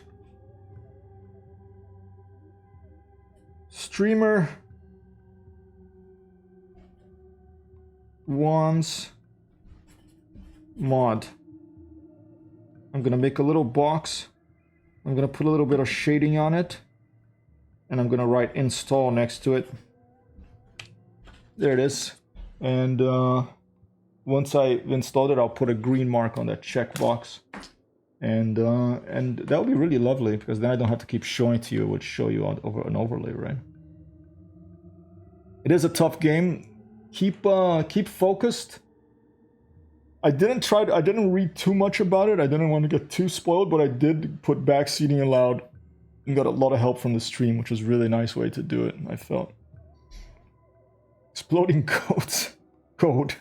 Streamer Wands mod. I'm gonna make a little box. I'm gonna put a little bit of shading on it, and I'm gonna write install next to it. There it is. And once I installed it, I'll put a green mark on that checkbox, and that would be really lovely, because then I don't have to keep showing it to you. It would show you over an overlay, right? It is a tough game. Keep focused. I didn't read too much about it. I didn't want to get too spoiled, but I did put backseating allowed and got a lot of help from the stream, which was a really nice way to do it, I felt. Exploding code.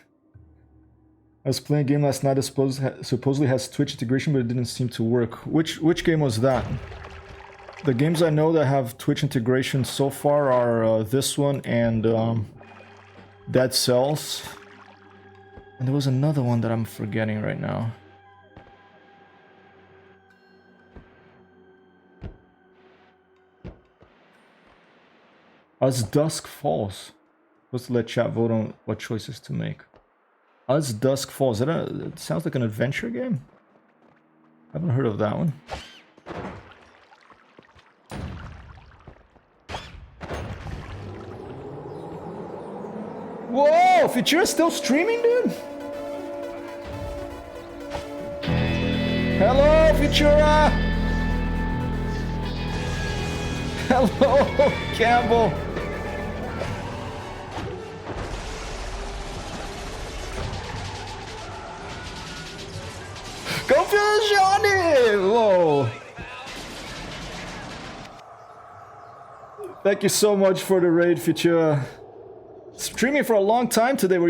I was playing a game last night that supposedly has Twitch integration, but it didn't seem to work. Which game was that? The games I know that have Twitch integration so far are this one and Dead Cells. And there was another one that I'm forgetting right now. As Dusk Falls. Supposed to let chat vote on what choices to make. As Dusk Falls. It sounds like an adventure game? I haven't heard of that one. Whoa! Futura's still streaming, dude? Hello, Futura! Hello, Campbell! Go for Johnny! Whoa! Thank you so much for the raid, Futura. Streaming for a long time today. Were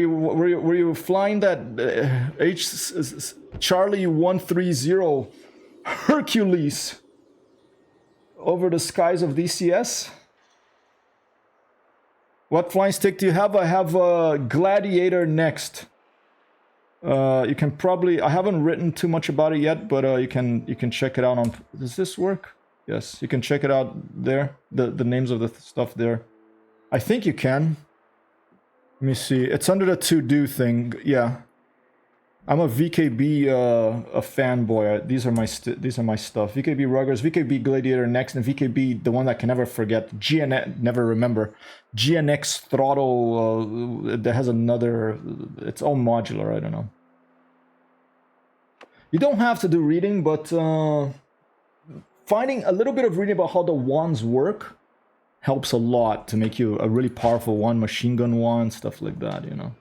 you flying that Charlie 130 Hercules over the skies of DCS? What flying stick do you have? I have a Gladiator next. You can probably... I haven't written too much about it yet, but you can check it out on... Does this work? Yes, you can check it out there. The names of the stuff there. I think you can. Let me see. It's under the to-do thing. Yeah. I'm a VKB a fanboy. These are my stuff. VKB Ruggers, VKB Gladiator next, and VKB, the one I can never forget. Never remember. GNX Throttle that has another... It's all modular, I don't know. You don't have to do reading, but finding a little bit of reading about how the wands work helps a lot to make you a really powerful wand, machine gun wand, stuff like that, you know.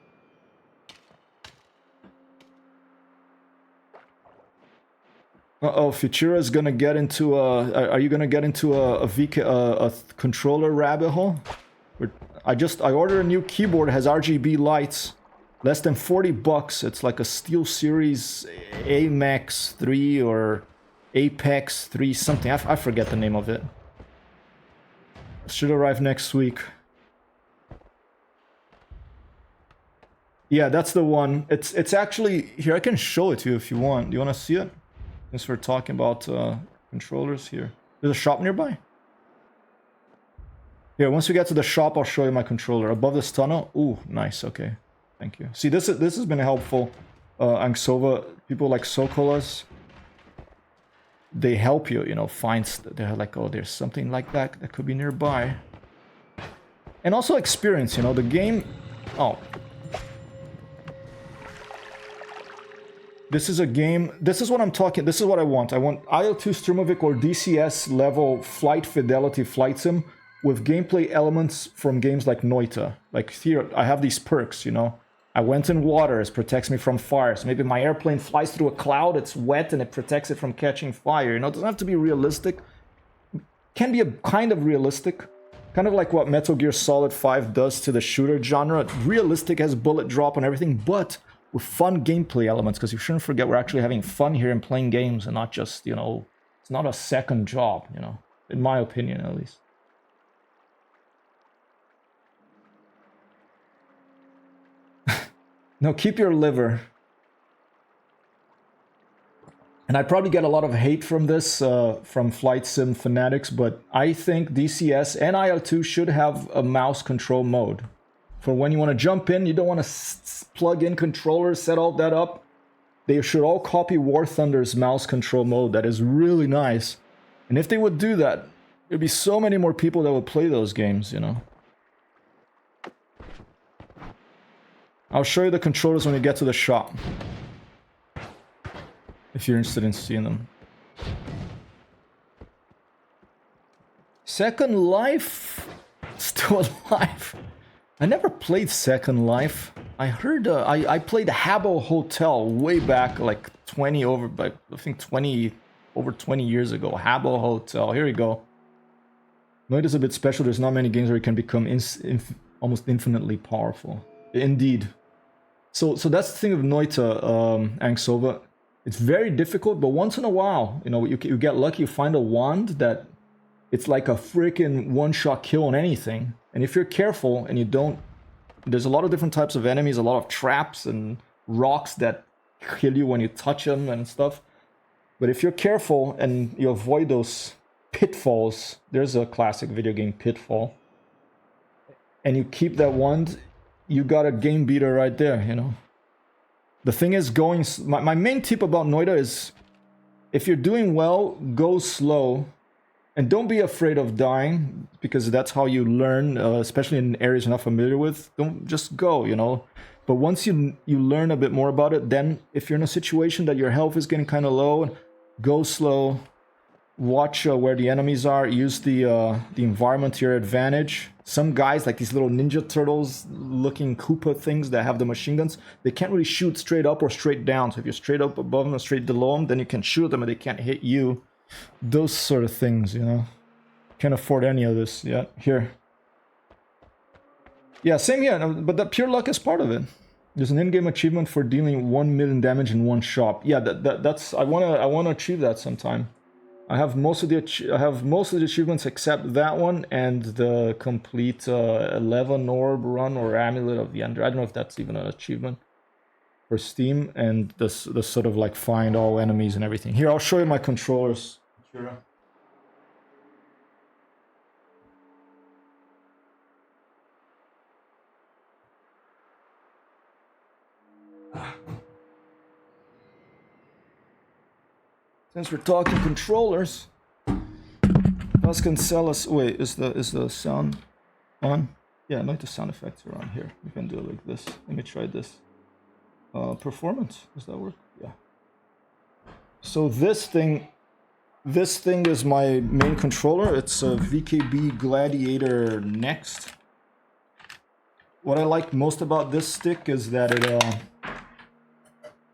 Uh-oh, Futura's gonna get into a... Are you gonna get into a controller rabbit hole? I ordered a new keyboard, it has RGB lights. Less than 40 bucks. It's like a Steel Series AMAX 3 or Apex 3 something. I forget the name of it. Should arrive next week. Yeah, that's the one. It's actually... Here, I can show it to you if you want. Do you want to see it? Since we're talking about controllers here. There's a shop nearby? Here, once we get to the shop, I'll show you my controller. Above this tunnel? Ooh, nice, okay. Thank you. See, this has been helpful. Anxova, people like Sokolas, they help you, you know, find... They're like, oh, there's something like that that could be nearby. And also experience, you know, the game... Oh. This is a game... This is what I'm talking... This is what I want. I want IL-2 Sturmovik or DCS level flight fidelity flight sim with gameplay elements from games like Noita. Like here, I have these perks, you know. I went in water, it protects me from fires. Maybe my airplane flies through a cloud, it's wet, and it protects it from catching fire. You know, it doesn't have to be realistic. It can be a kind of realistic. Kind of like what Metal Gear Solid 5 does to the shooter genre. Realistic as bullet drop and everything, but with fun gameplay elements. Because you shouldn't forget we're actually having fun here and playing games and not just, you know, it's not a second job, you know. In my opinion, at least. No, keep your liver. And I probably get a lot of hate from this, from flight sim fanatics, but I think DCS and IL-2 should have a mouse control mode. For when you want to jump in, you don't want to plug in controllers, set all that up. They should all copy War Thunder's mouse control mode. That is really nice. And if they would do that, there'd be so many more people that would play those games, you know. I'll show you the controllers when we get to the shop. If you're interested in seeing them. Second Life? Still alive. I never played Second Life. I heard, I played Habbo Hotel way back, like 20 over, I think 20, over 20 years ago. Habbo Hotel, here we go. Noita's a bit special, there's not many games where you can become almost infinitely powerful. Indeed. So that's the thing with Noita, Anxova. It's very difficult, but once in a while, you know, you get lucky, you find a wand that it's like a freaking one-shot kill on anything. And if you're careful and you don't... There's a lot of different types of enemies, a lot of traps and rocks that kill you when you touch them and stuff. But if you're careful and you avoid those pitfalls, there's a classic video game pitfall, and you keep that wand, you got a game beater right there, you know. The thing is, my main tip about Noita is, if you're doing well, go slow. And don't be afraid of dying, because that's how you learn, especially in areas you're not familiar with. Don't just go, you know. But once you learn a bit more about it, then if you're in a situation that your health is getting kind of low, go slow. Watch where the enemies are. Use the environment to your advantage. Some guys, like these little Ninja Turtles looking Koopa things that have the machine guns, they can't really shoot straight up or straight down. So if you're straight up above them or straight below them, then you can shoot them and they can't hit you. Those sort of things, you know. Can't afford any of this yet. Here. Yeah, same here, but that pure luck is part of it. There's an in-game achievement for dealing 1 million damage in one shot. Yeah, that's I wanna achieve that sometime. I have most of the achievements except that one and the complete 11 orb run or amulet of the Ender. I don't know if that's even an achievement for Steam, and the sort of like find all enemies and everything. Here, I'll show you my controllers. Kira. Since we're talking controllers, Vasconcelos. Wait, is the sound on? Yeah, like the sound effects are on here. We can do it like this. Let me try this. Performance. Does that work? Yeah. So this thing is my main controller. It's a VKB Gladiator Next. What I like most about this stick is that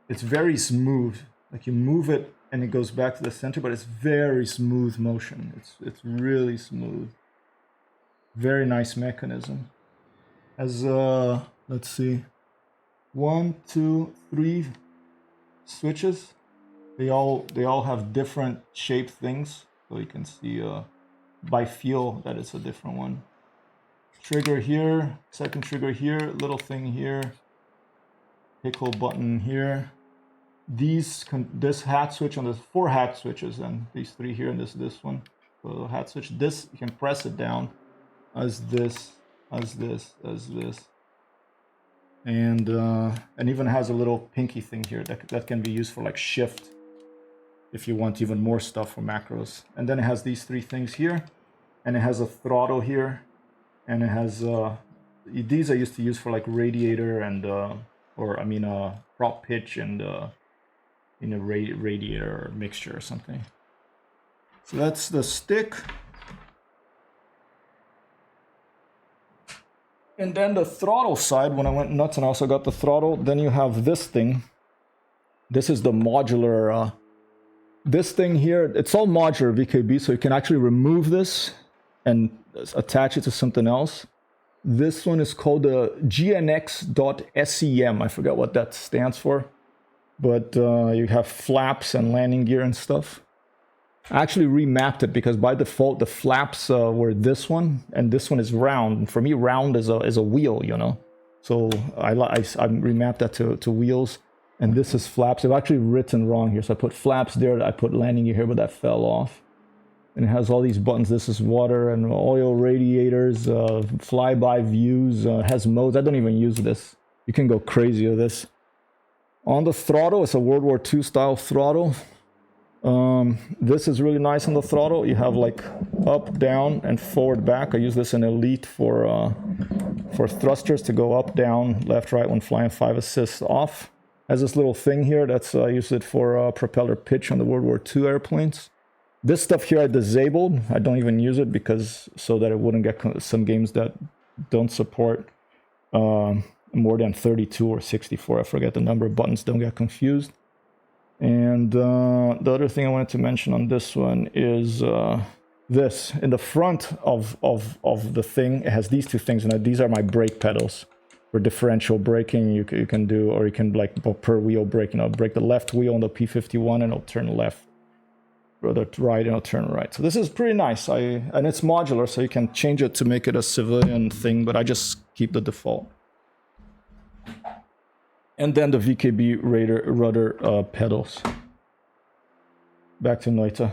it's very smooth. Like you move it and it goes back to the center, but it's very smooth motion. It's really smooth. Very nice mechanism. As let's see, 1, 2, 3 switches. They all have different shaped things, so you can see by feel that it's a different one. Trigger here, second trigger here, little thing here, pickle button here. This hat switch on the 4 hat switches, and these 3 here, and this one. So the hat switch. This you can press it down as this, and even has a little pinky thing here that can be used for like shift if you want even more stuff for macros. And then it has these 3 things here, and it has a throttle here, and it has these I used to use for like radiator and prop pitch and in a radiator mixture or something. So that's the stick. And then the throttle side, when I went nuts and I also got the throttle, then you have this thing. This is the modular, this thing here, it's all modular VKB, so you can actually remove this and attach it to something else. This one is called the GNX.SEM. I forgot what that stands for. But you have flaps and landing gear and stuff. I actually remapped it because by default the flaps were this one, and this one is round. And for me, round is a wheel, you know. So I remapped that to wheels, and this is flaps. I've actually written wrong here, so I put flaps there. I put landing gear here, but that fell off. And it has all these buttons. This is water and oil radiators, flyby views. Has modes. I don't even use this. You can go crazy with this. On the throttle, it's a World War II style throttle. This is really nice on the throttle. You have like up, down, and forward, back. I use this in Elite for thrusters to go up, down, left, right when flying 5 assists off. Has this little thing here. That's I use it for propeller pitch on the World War II airplanes. This stuff here I disabled. I don't even use it because so that it wouldn't get some games that don't support more than 32 or 64. I forget the number of buttons. Don't get confused. And the other thing I wanted to mention on this one is this. In the front of the thing, it has these 2 things, and these are my brake pedals. For differential braking, you can do, or you can like per wheel braking. I'll brake the left wheel on the P51 and I'll turn left, or the right and I'll turn right. So this is pretty nice. And it's modular, so you can change it to make it a civilian thing, but I just keep the default. And then the VKB rudder pedals. Back to Noita.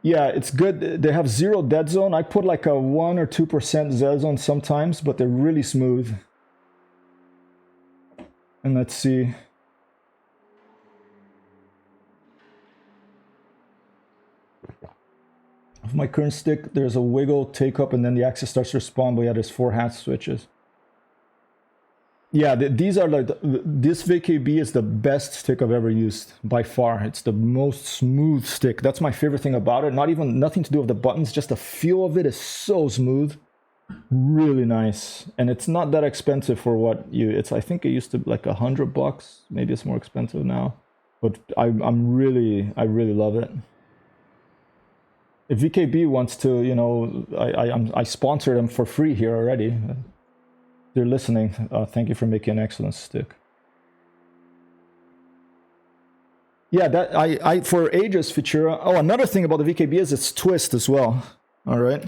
Yeah, it's good. They have 0 dead zone. I put like a 1 or 2% dead zone sometimes, but they're really smooth. And let's see. Of my current stick, there's a wiggle, take up, and then the axis starts to respond. But yeah, there's 4 hat switches. Yeah, these are like this VKB is the best stick I've ever used by far. It's the most smooth stick. That's my favorite thing about it. Nothing to do with the buttons, just the feel of it is so smooth. Really nice, and it's not that expensive for what I think it used to be like $100. Maybe it's more expensive now, but I really love it. If VKB wants to, you know, I sponsor them for free here already. they're listening. Thank you for making an excellent stick. Yeah, that I for ages, Futura. Oh, another thing about the VKB is it's twist as well. All right.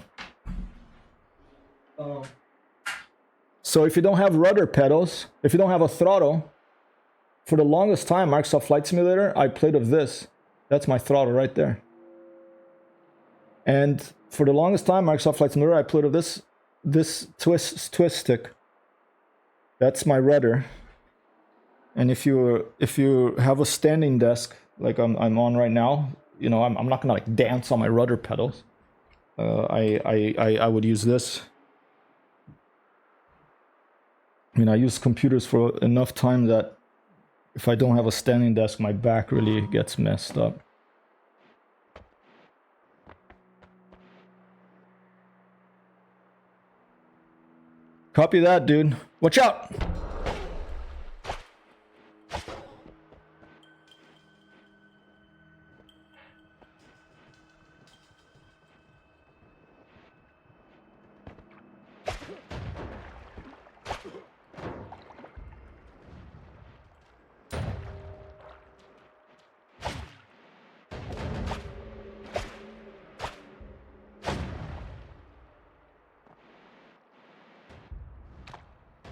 So if you don't have rudder pedals, if you don't have a throttle, for the longest time, Microsoft Flight Simulator, I played with this. That's my throttle right there. And for the longest time, Microsoft Flight Simulator, I played with this twist stick. That's my rudder. And if you have a standing desk like I'm on right now, you know, I'm not gonna like dance on my rudder pedals. I would use this. I mean, I use computers for enough time that if I don't have a standing desk, my back really gets messed up. Copy that, dude. Watch out!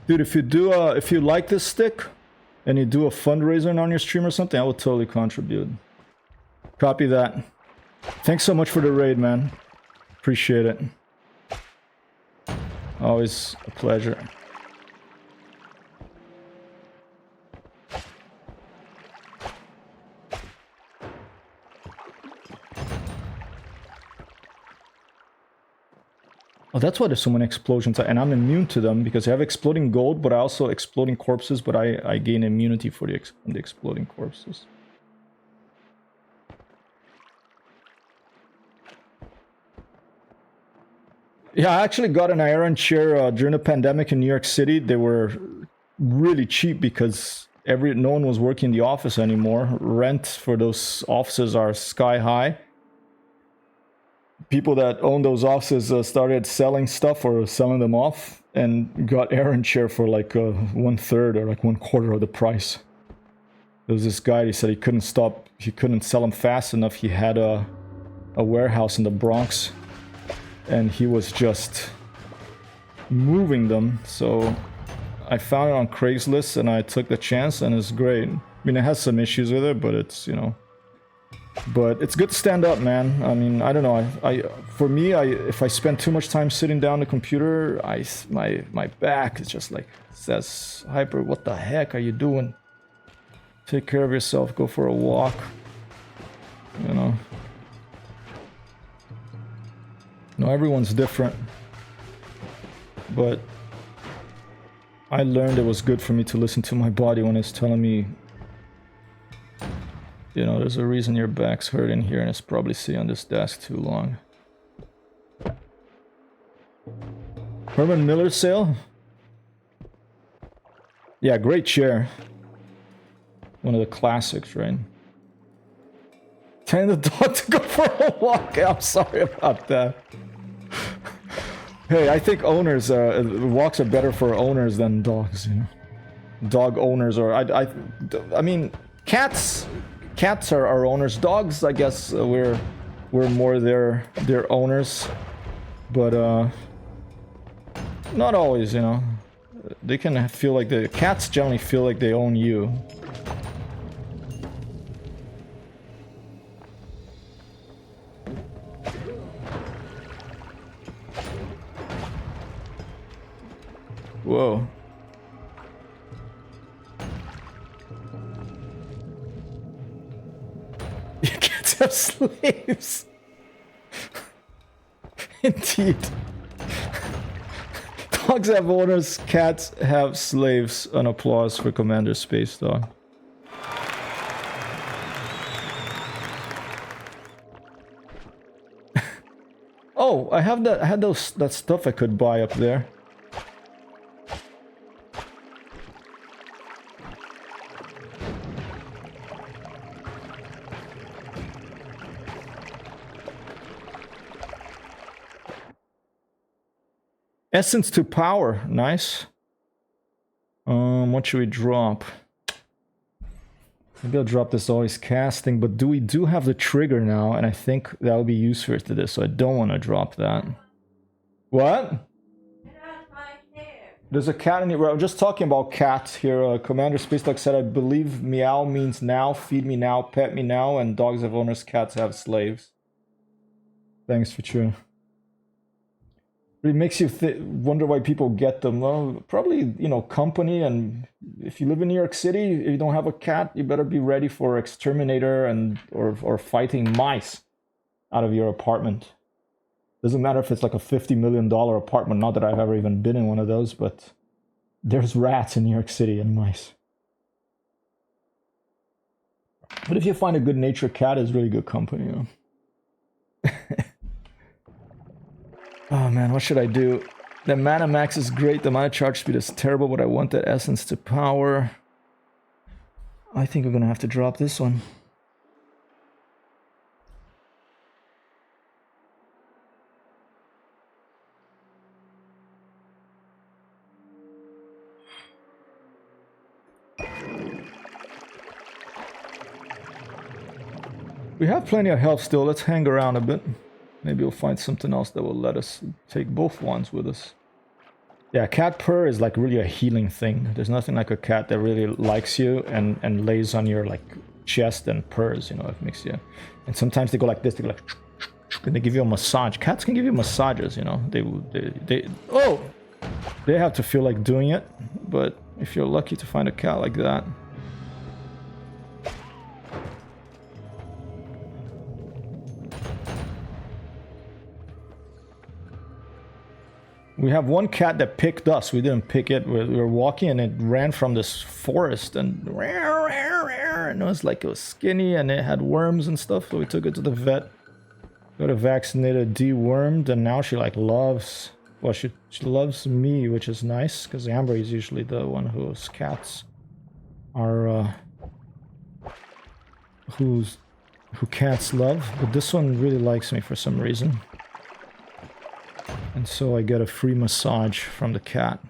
Dude, if you like this stick and you do a fundraiser on your stream or something, I will totally contribute. Copy that. Thanks so much for the raid, man. Appreciate it. Always a pleasure. Oh, that's why there's so many explosions, and I'm immune to them because I have exploding gold, but I also exploding corpses, but I gain immunity for the exploding corpses. Yeah, I actually got an iron chair during the pandemic in New York City. They were really cheap because no one was working in the office anymore. Rent for those offices are sky high. People that own those offices started selling stuff or selling them off and got iron chair for like 1/3 or like 1/4 of the price. There was this guy, he said he couldn't sell them fast enough. He had a warehouse in the Bronx and he was just moving them. So I found it on Craigslist and I took the chance and it's great. I mean, it has some issues with it, but it's, you know, but it's good to stand up, man. I mean, I don't know. For me, if I spend too much time sitting down the computer, my back is just like says, Hyper, what the heck are you doing? Take care of yourself. Go for a walk. You know. No, everyone's different. But I learned it was good for me to listen to my body when it's telling me, you know, there's a reason your back's hurting here and it's probably sitting on this desk too long. Herman Miller sale? Yeah, great chair. One of the classics, right? Telling the dog to go for a walk. I'm sorry about that. Hey, I think owners, walks are better for owners than dogs, you know. Dog owners, or I mean, cats are our owners. Dogs, I guess, we're more their owners, but not always, you know. They can feel like the cats generally feel like they own you. Whoa. You can't have slaves. Indeed. Dogs have owners, cats have slaves. An applause for Commander Space Dog. Oh, I had that stuff I could buy up there. Essence to power, nice. What should we drop? Maybe I'll drop this always casting, but we do have the trigger now, and I think that will be useful to this, so I don't want to drop that. What? There's a cat in here. I'm just talking about cats here. Commander Spaceduck said, I believe meow means now, feed me now, pet me now, and dogs have owners, cats have slaves. Thanks for true. It makes you wonder why people get them. Well, probably, you know, company, and if you live in New York City, if you don't have a cat, you better be ready for exterminator and or fighting mice out of your apartment. Doesn't matter if it's like a $50 million apartment, not that I've ever even been in one of those, but there's rats in New York City and mice. But if you find a good natured cat, it's really good company, you know. Oh man, what should I do? The mana max is great, the mana charge speed is terrible, but I want that essence to power. I think we're gonna have to drop this one. We have plenty of health still, let's hang around a bit. Maybe we'll find something else that will let us take both wands with us. Yeah, cat purr is like really a healing thing. There's nothing like a cat that really likes you and lays on your like chest and purrs, you know, it makes you... And sometimes they go like this, they go like... And they give you a massage. Cats can give you massages, you know. Oh! They have to feel like doing it, but if you're lucky to find a cat like that... We have one cat that picked us. We didn't pick it. We were walking and it ran from this forest and it was like it was skinny and it had worms and stuff. So we took it to the vet. Got it vaccinated, dewormed, and now she like loves... Well, she loves me, which is nice because Amber is usually the one whose cats are who cats love. But this one really likes me for some reason. And so I get a free massage from the cat.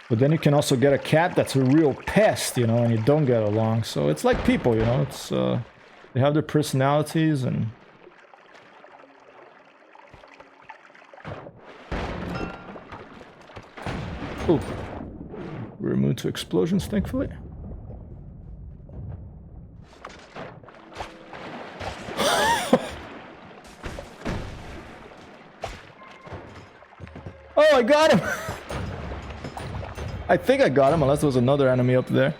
But then you can also get a cat that's a real pest, you know, and you don't get along. So it's like people, you know, it's they have their personalities and... Oh, we're immune to explosions, thankfully. Oh, I got him! I think I got him, unless there was another enemy up there.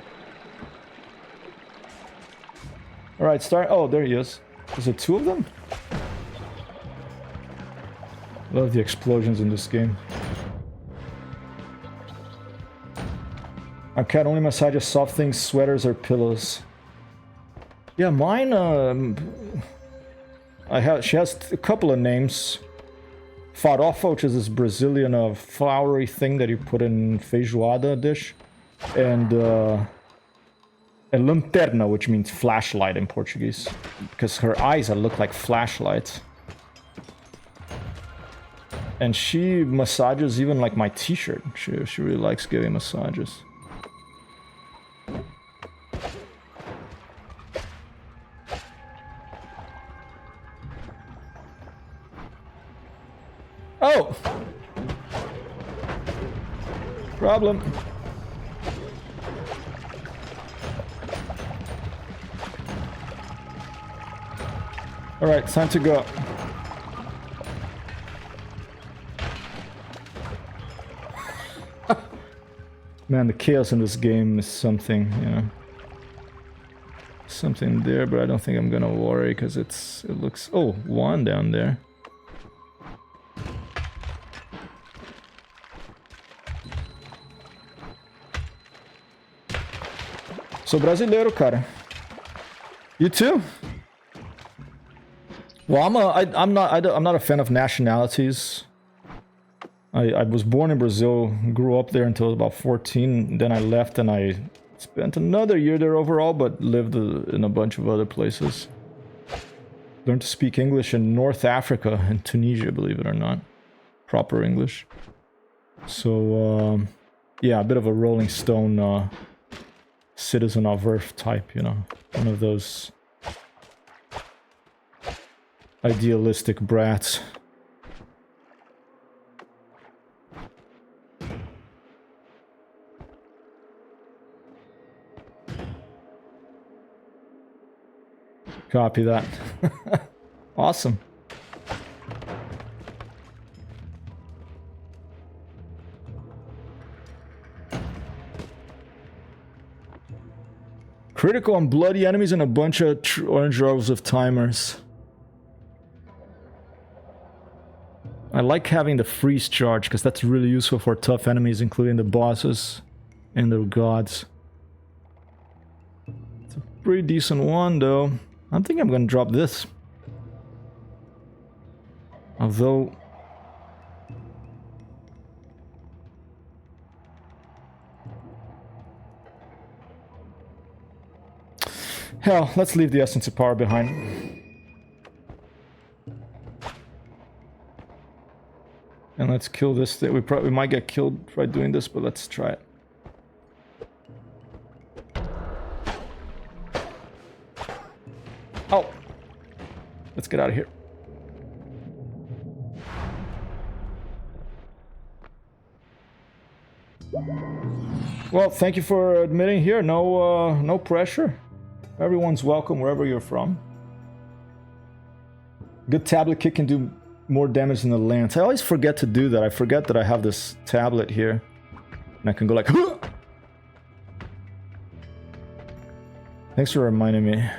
Alright, start... Oh, there he is. Is it two of them? Love the explosions in this game. Our cat only massages soft things, sweaters or pillows. Yeah, mine, she has a couple of names. Farofa, which is this Brazilian floury thing that you put in feijoada dish. And lanterna, which means flashlight in Portuguese. Because her eyes look like flashlights. And she massages even like my t-shirt. She really likes giving massages. Oh! Problem. Alright, time to go. Man, the chaos in this game is something, you know. Something there, but I don't think I'm gonna worry because it looks... Oh, one down there. Sou brasileiro, cara. You too? Well, I'm not a fan of nationalities. I was born in Brazil, grew up there until about 14, then I left and I spent another year there overall, but lived in a bunch of other places. Learned to speak English in North Africa and Tunisia, believe it or not. Proper English. So, yeah, a bit of a Rolling Stone citizen of Earth type, you know. One of those idealistic brats. Copy that. Awesome. Critical on bloody enemies and a bunch of orange rows of timers. I like having the freeze charge because that's really useful for tough enemies, including the bosses and their gods. It's a pretty decent one though. I think I'm gonna drop this. Although... hell, let's leave the Essence of Power behind. And let's kill this thing. We might get killed by doing this, but let's try it. Oh! Let's get out of here. Well, thank you for admitting here. No pressure. Everyone's welcome wherever you're from. Good tablet kick can do more damage than the lance. I always forget to do that. I forget that I have this tablet here. And I can go like... Huh! Thanks for reminding me.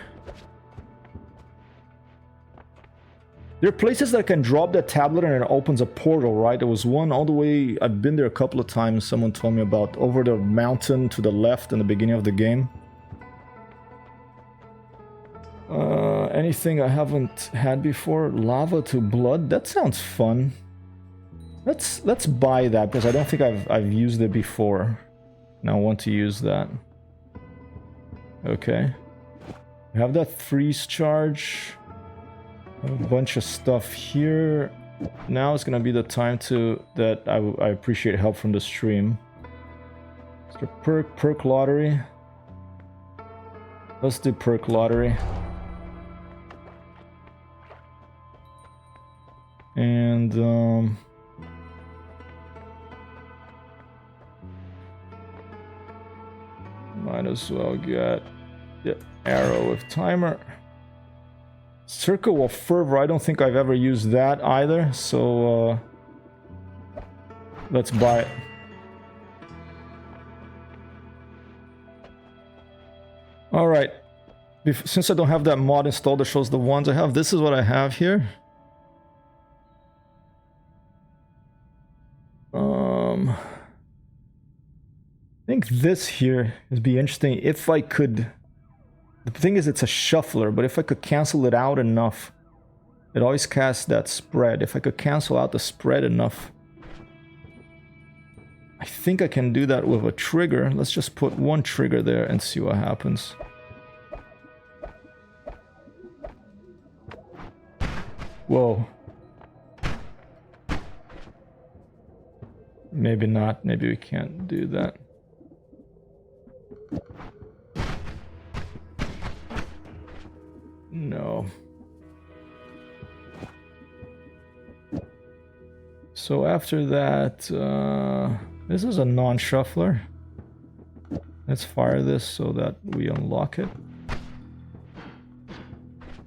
There are places that can drop that tablet and it opens a portal, right? There was one all the way... I've been there a couple of times. Someone told me about over the mountain to the left in the beginning of the game. Anything I haven't had before? Lava to blood? That sounds fun. Let's buy that because I don't think I've used it before. Now I want to use that. Okay. We have that freeze charge. A bunch of stuff here. Now is gonna be the time that I appreciate help from the stream. So perk lottery. Let's do perk lottery. And might as well get the arrow with timer. Circle of Fervor, I don't think I've ever used that either, so let's buy it. Alright, since I don't have that mod installed that shows the ones I have, this is what I have here. I think this here would be interesting if I could... The thing is it's a shuffler, but if I could cancel it out enough, it always casts that spread. If I could cancel out the spread enough, I think I can do that with a trigger. Let's just put one trigger there and see what happens. Whoa. Maybe not. Maybe we can't do that. No. So after that, this is a non-shuffler. Let's fire this so that we unlock it.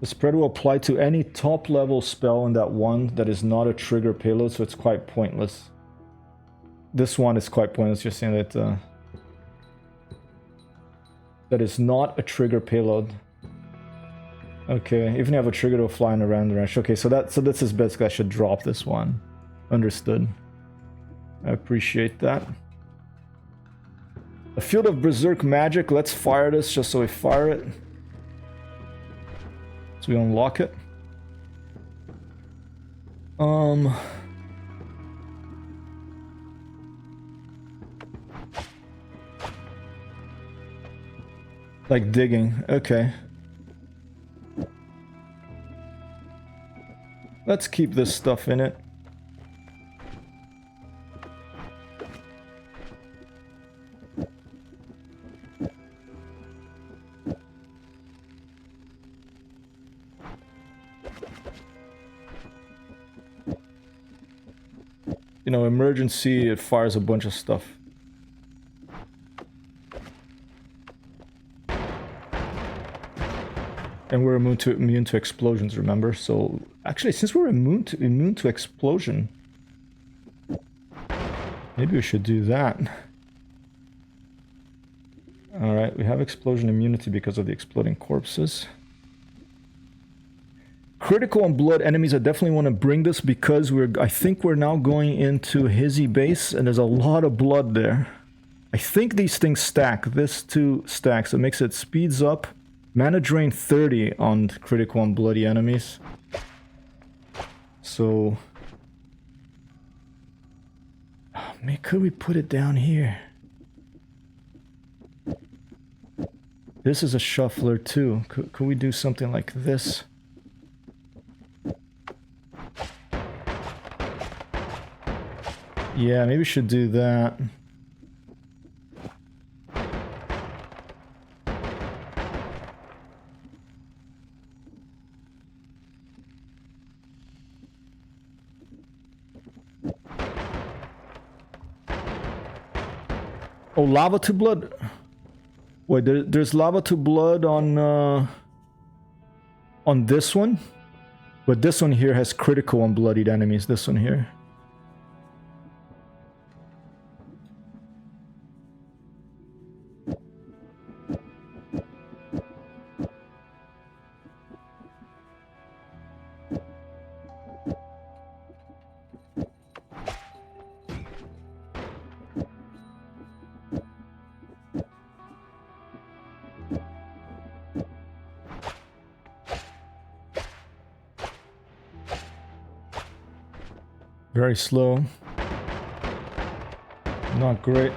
The spread will apply to any top level spell in that one that is not a trigger payload, so it's quite pointless. This one is quite pointless, just saying that that is not a trigger payload. Okay, even if you have a trigger to fly in a random direction. Okay, so this is basically I should drop this one. Understood. I appreciate that. A field of berserk magic. Let's fire this just so we fire it. So we unlock it. Like digging. Okay. Let's keep this stuff in it. You know, emergency, it fires a bunch of stuff. And we're immune to explosions, remember? So, actually, since we're immune to explosion, maybe we should do that. Alright, we have explosion immunity because of the exploding corpses. Critical on blood enemies, I definitely want to bring this because I think we're now going into Hizzy base and there's a lot of blood there. I think these things stack. This two stacks. It makes it speeds up. Mana drain 30 on critical on bloody enemies. So... oh, man, could we put it down here? This is a shuffler too. Could we do something like this? Yeah, maybe we should do that. Oh, lava to blood. Wait, there's lava to blood on this one, but this one here has critical on bloodied enemies. This one here. Very slow. Not great.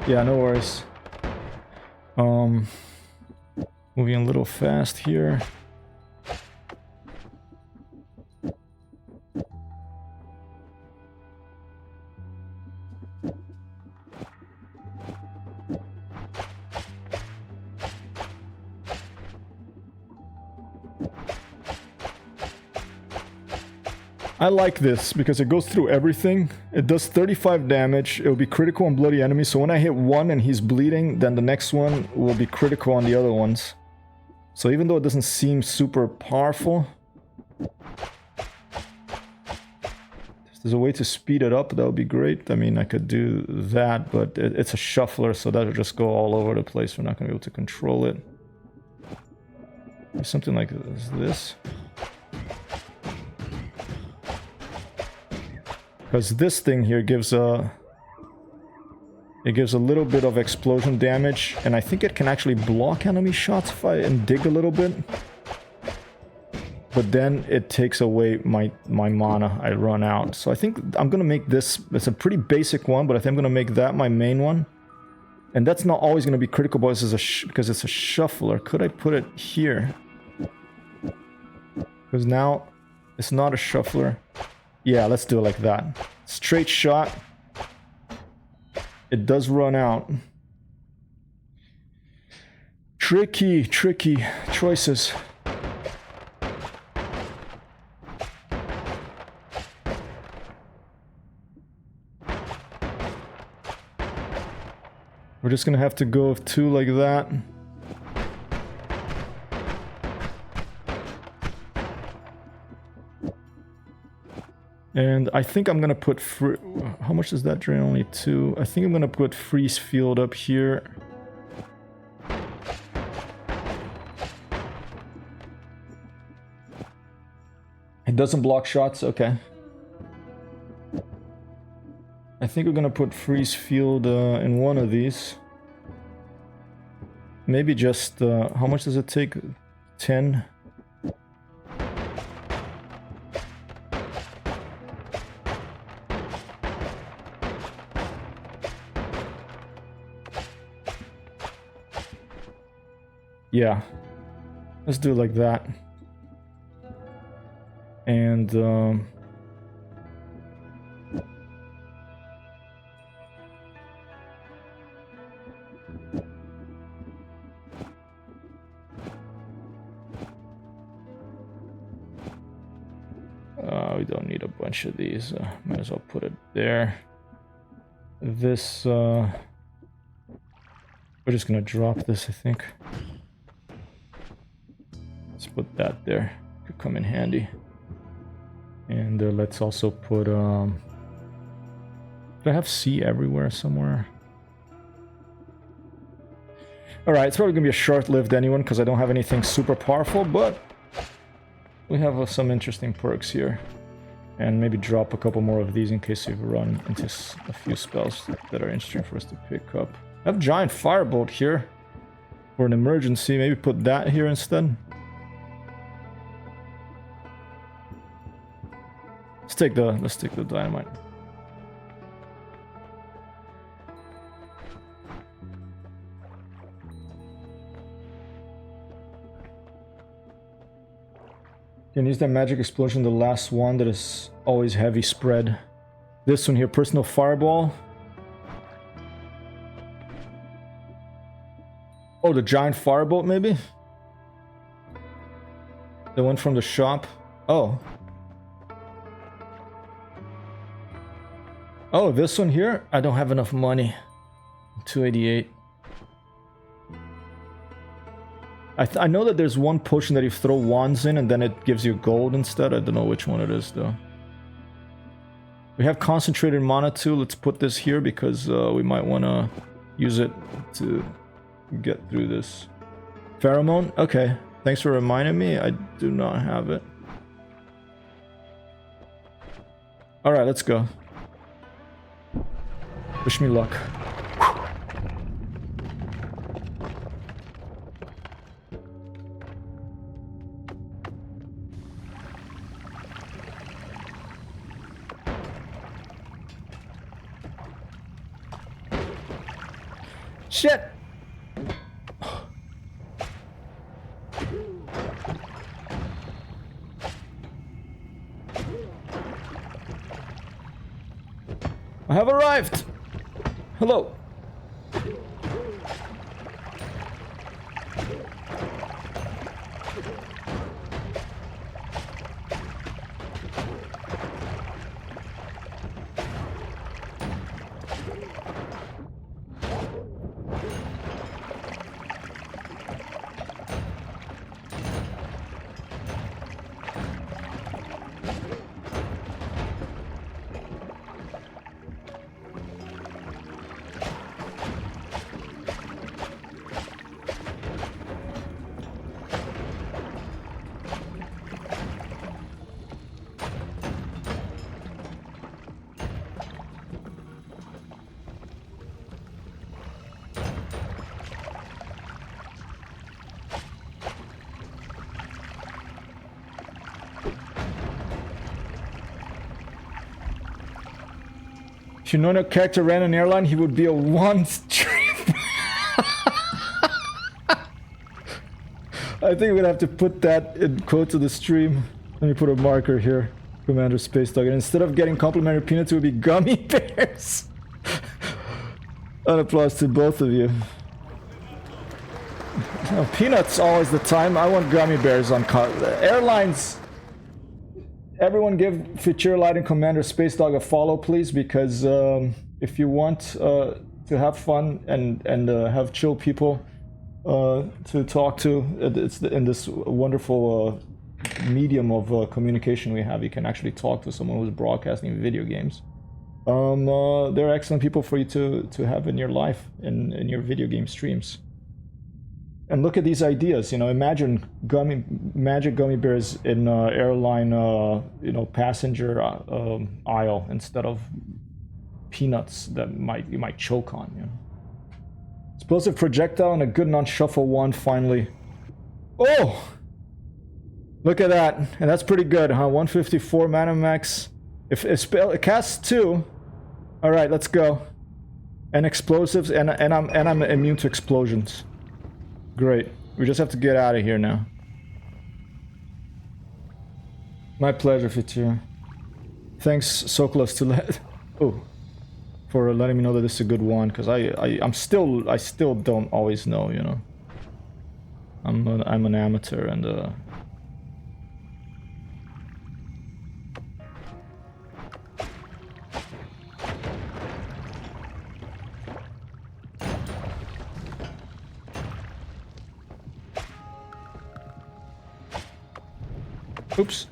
Yeah, no worries. Moving a little fast here. I like this because it goes through everything. It does 35 damage. It will be critical on bloody enemies. So when I hit one and he's bleeding, then the next one will be critical on the other ones. So even though it doesn't seem super powerful, if there's a way to speed it up, that would be great. I mean, I could do that, but it's a shuffler, so that'll just go all over the place. We're not going to be able to control it. Something like this. Because this thing here gives a little bit of explosion damage, and I think it can actually block enemy shots if I dig a little bit. But then it takes away my mana. I run out. So I think I'm gonna make this. It's a pretty basic one, but I think I'm gonna make that my main one. And that's not always gonna be critical, but this is because it's a shuffler. Could I put it here? Because now it's not a shuffler. Yeah, let's do it like that. Straight shot. It does run out. Tricky choices. We're just gonna have to go with two like that. And I think I'm gonna put how much does that drain? Only 2. I think I'm gonna put freeze field up here. It doesn't block shots, okay. I think we're gonna put freeze field in one of these. Maybe just how much does it take? 10. Yeah. Let's do it like that. And we don't need a bunch of these. Might as well put it there. This, we're just gonna drop this, I think. Let's put that there. Could come in handy. And let's also put, do I have C everywhere somewhere? Alright, it's probably gonna be a short-lived anyone because I don't have anything super powerful, but we have some interesting perks here. And maybe drop a couple more of these in case we run into a few spells that are interesting for us to pick up. I have Giant Firebolt here for an emergency. Maybe put that here instead. Let's take the dynamite. Can use that magic explosion, the last one that is always heavy spread. This one here, personal fireball. Oh, the giant firebolt maybe? The one from the shop. Oh. Oh, this one here? I don't have enough money. 288. I know that there's one potion that you throw wands in and then it gives you gold instead. I don't know which one it is though. We have concentrated mana too. Let's put this here because we might want to use it to get through this. Pheromone? Okay. Thanks for reminding me. I do not have it. Alright, let's go. Wish me luck. Shit! I have arrived! Hello! If your Noita character ran an airline, he would be a one-stream. I think we're gonna have to put that in quotes of the stream. Let me put a marker here. Commander Space Dog. And instead of getting complimentary peanuts, it would be gummy bears. An applause to both of you. No, peanuts always the time. I want gummy bears on airlines. Everyone give Future Light and Commander Space Dog a follow, please, because if you want to have fun and have chill people to talk to, it's in this wonderful medium of communication we have. You can actually talk to someone who's broadcasting video games. They're excellent people for you to have in your life, in your video game streams. And look at these ideas, you know, imagine magic gummy bears in airline, you know, passenger aisle instead of peanuts that you might choke on, you know. Explosive projectile and a good non-shuffle one, finally. Oh! Look at that. And that's pretty good, huh? 154 mana max. If it casts 2. Alright, let's go. And explosives, and I'm immune to explosions. Great. We just have to get out of here now. My pleasure, Fitir. Thanks, Sokolos, to let... Oh. For letting me know that this is a good one, because I still don't always know, you know. I'm an amateur, and oops.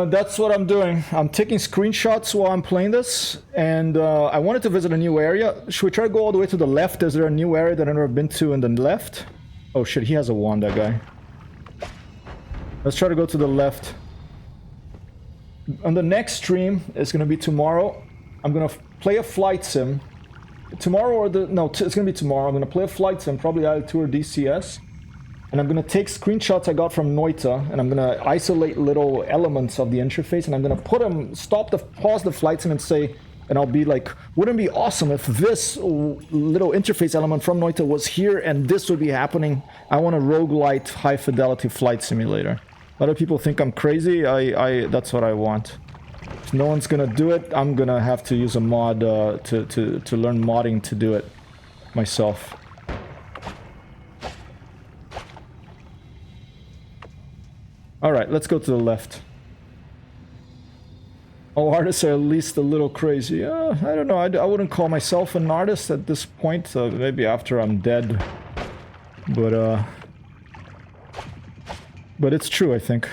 That's what I'm doing. I'm taking screenshots while I'm playing this, and I wanted to visit a new area. Should we try to go all the way to the left? Is there a new area that I've never been to in the left? Oh shit, he has a wand, that guy. Let's try to go to the left. On the next stream, it's gonna be tomorrow. I'm gonna play a flight sim. Tomorrow or the... No, it's gonna be tomorrow. I'm gonna play a flight sim, probably either 2 or DCS. And I'm going to take screenshots I got from Noita, and I'm going to isolate little elements of the interface, and I'm going to put them, pause the flight sim and say, and I'll be like, wouldn't it be awesome if this little interface element from Noita was here and this would be happening? I want a roguelite high-fidelity flight simulator. A lot of people think I'm crazy. That's what I want. If no one's going to do it, I'm going to have to use a mod to learn modding to do it myself. Alright, let's go to the left. All artists are at least a little crazy. I don't know, I wouldn't call myself an artist at this point. Maybe after I'm dead. But it's true, I think.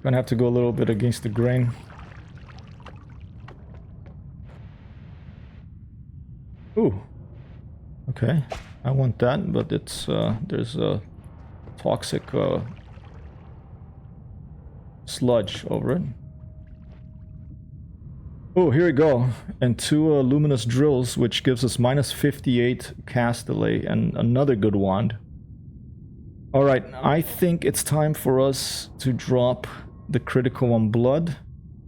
Gonna have to go a little bit against the grain. Ooh. Okay, I want that, but it's, there's a... toxic sludge over it. Oh, here we go. And 2 luminous drills, which gives us minus 58 cast delay and another good wand. Alright, I think it's time for us to drop the critical on blood,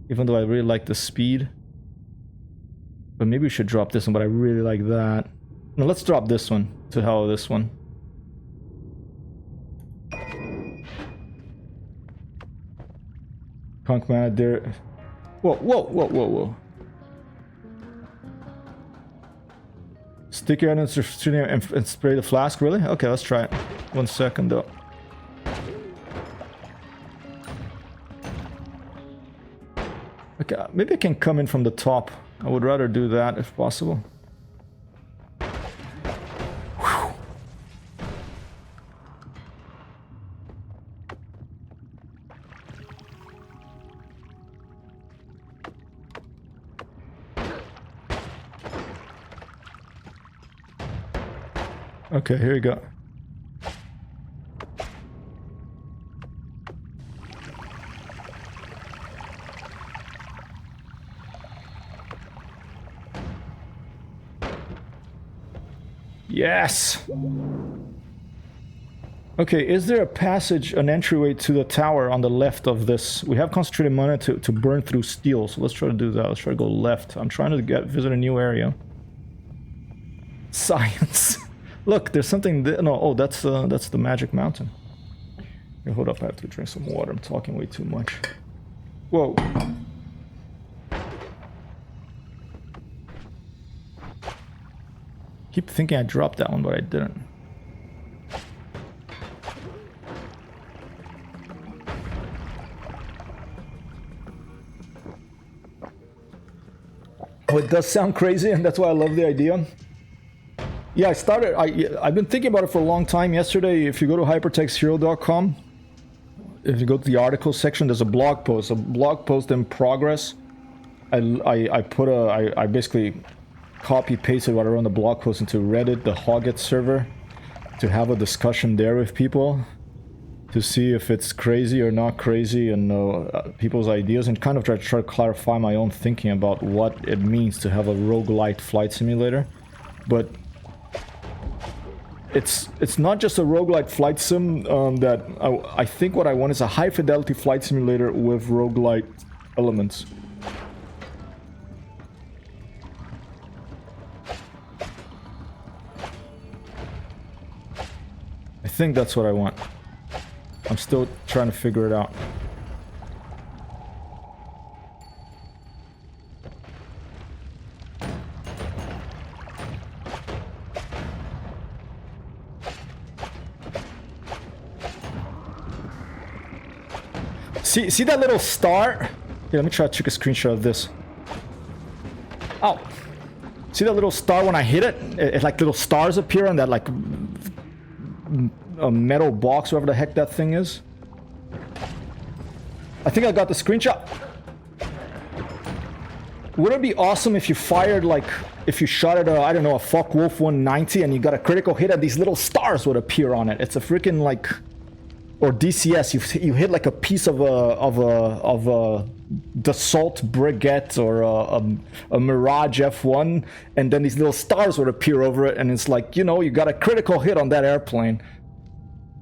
even though I really like the speed. But maybe we should drop this one, but I really like that. No, let's drop this one. To hell with this one. Punk man, there. Whoa, whoa, whoa, whoa, whoa. Stick your hand and spray the flask, really? Okay, let's try it. 1 second though. Okay, maybe I can come in from the top. I would rather do that if possible. Okay, here we go. Yes! Okay, is there a passage, an entryway to the tower on the left of this? We have concentrated mana to burn through steel, so let's try to do that. Let's try to go left. I'm trying to visit a new area. Science. Look, there's something there. No, oh, that's the magic mountain. Here, hold up, I have to drink some water. I'm talking way too much. Whoa. Keep thinking I dropped that one, but I didn't. Oh, it does sound crazy, and that's why I love the idea. Yeah, I've been thinking about it for a long time. Yesterday, if you go to hypertexthero.com, if you go to the articles section, there's a blog post in progress. I basically copy-pasted what I wrote on the blog post into Reddit, the Hoggit server, to have a discussion there with people, to see if it's crazy or not crazy, and people's ideas, and kind of try to clarify my own thinking about what it means to have a roguelite flight simulator. But it's not just a roguelite flight sim. That I think what I want is a high-fidelity flight simulator with roguelite elements. I think that's what I want. I'm still trying to figure it out. See that little star? Here, let me try to take a screenshot of this. Oh. See that little star when I hit it? It like little stars appear on that like a metal box, whatever the heck that thing is. I think I got the screenshot. Would it be awesome if you fired like, if you shot at a, I don't know, a Focke-Wulf 190 and you got a critical hit and these little stars would appear on it? It's a freaking like, or DCS, you hit like a piece of a Dassault Brigette or a Mirage F1, and then these little stars would appear over it, and it's like, you know, you got a critical hit on that airplane.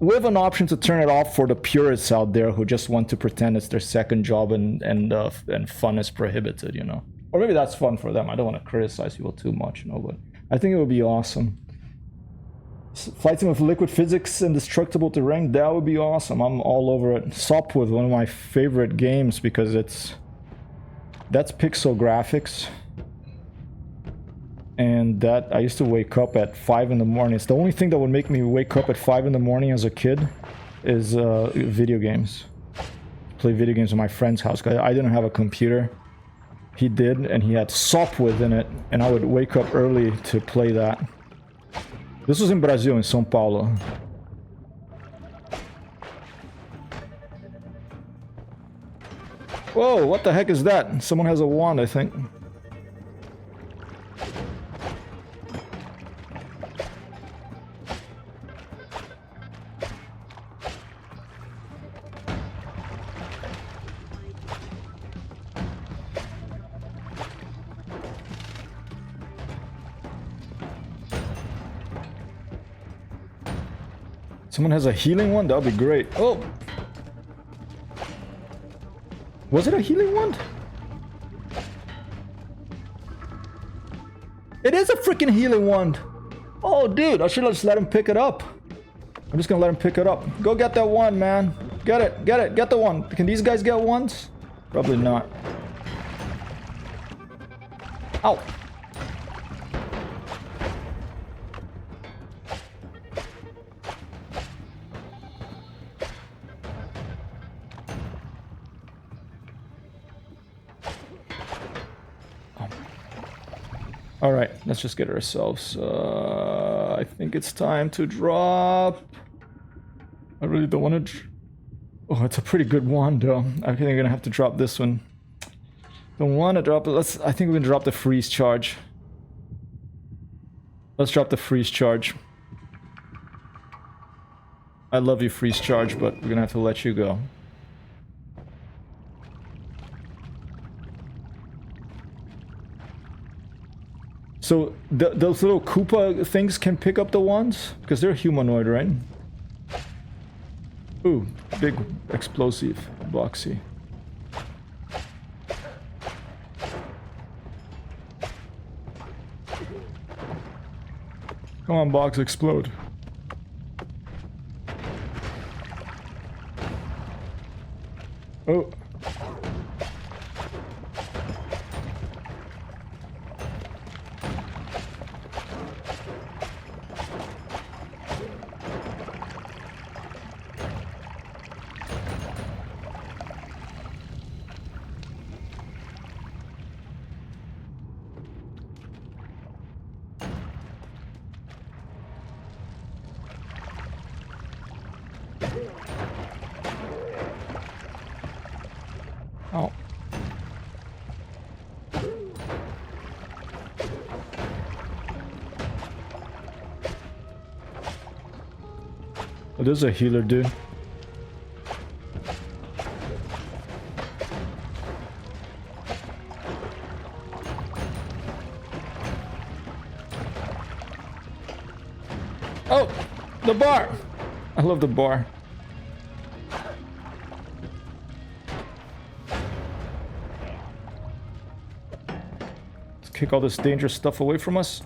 With an option to turn it off for the purists out there who just want to pretend it's their second job and fun is prohibited, you know. Or maybe that's fun for them. I don't want to criticize people too much, you know, but I think it would be awesome. Flight sim with liquid physics and destructible terrain, that would be awesome. I'm all over it. Sopwith, one of my favorite games because that's pixel graphics. And that, I used to wake up at 5 in the morning. It's the only thing that would make me wake up at 5 in the morning as a kid is video games. Play video games at my friend's house. I didn't have a computer. He did, and he had Sopwith in it, and I would wake up early to play that. This was in Brazil, in São Paulo. Whoa, what the heck is that? Someone has a wand, I think. Someone has a healing one? That would be great. Oh! Was it a healing wand? It is a freaking healing wand! Oh, dude, I should have just let him pick it up. I'm just gonna let him pick it up. Go get that one, man. Get it, get the one. Can these guys get ones? Probably not. Ow! Alright, let's just get ourselves... I think it's time to drop... I really don't want to... Oh, it's a pretty good one, though. I think I'm gonna have to drop this one. Don't want to drop it. I think we're gonna drop the freeze charge. Let's drop the freeze charge. I love you, freeze charge, but we're gonna have to let you go. So, those little Koopa things can pick up the ones? Because they're humanoid, right? Ooh, big explosive boxy. Come on, box, explode. Oh. Oh, there's a healer, dude. Oh, the bar. I love the bar. Let's kick all this dangerous stuff away from us.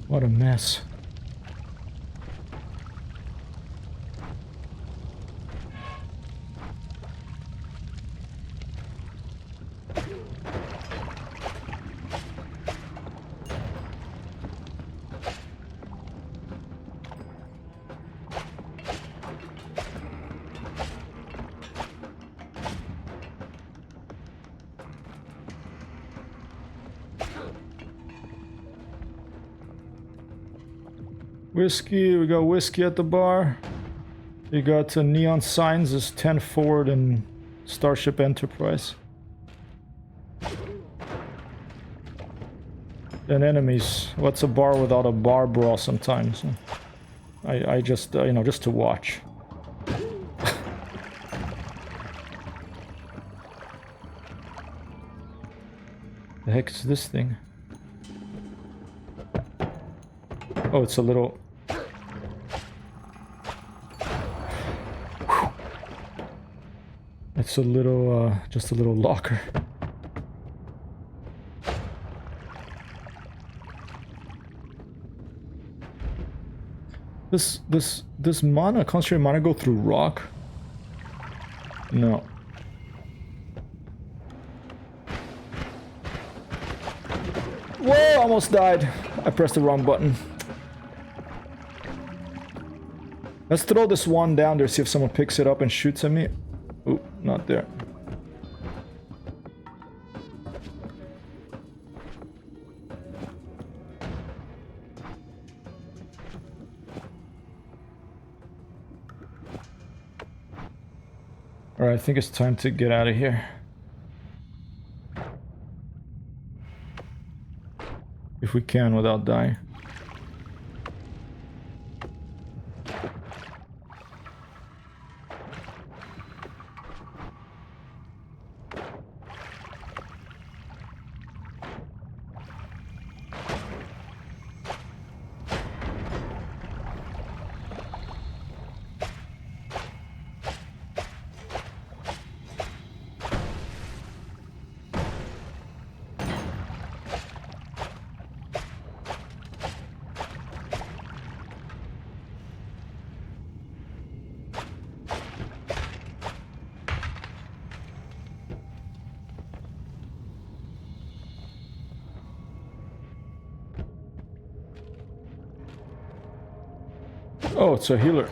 What a mess. Whiskey, we got whiskey at the bar. You got neon signs as 10 forward and Starship Enterprise. And enemies. What's a bar without a bar brawl sometimes? I just, you know, just to watch. The heck is this thing? Oh, it's a little... It's a little, just a little locker. Does mana, concentrated mana go through rock? No. Whoa, almost died. I pressed the wrong button. Let's throw this one down there, see if someone picks it up and shoots at me. Ooh, not there. Alright, I think it's time to get out of here. If we can without dying. Oh, it's a healer.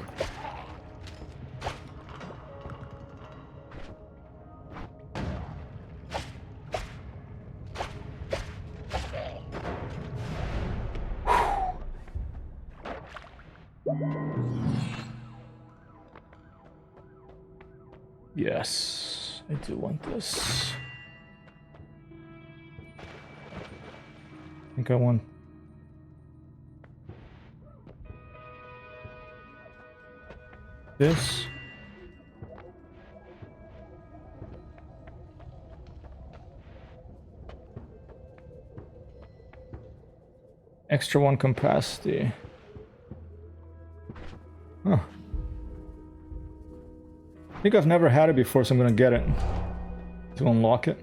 Yes, I do want this. I think I want... this. Extra 1 capacity. Huh. I think I've never had it before, so I'm gonna get it to unlock it.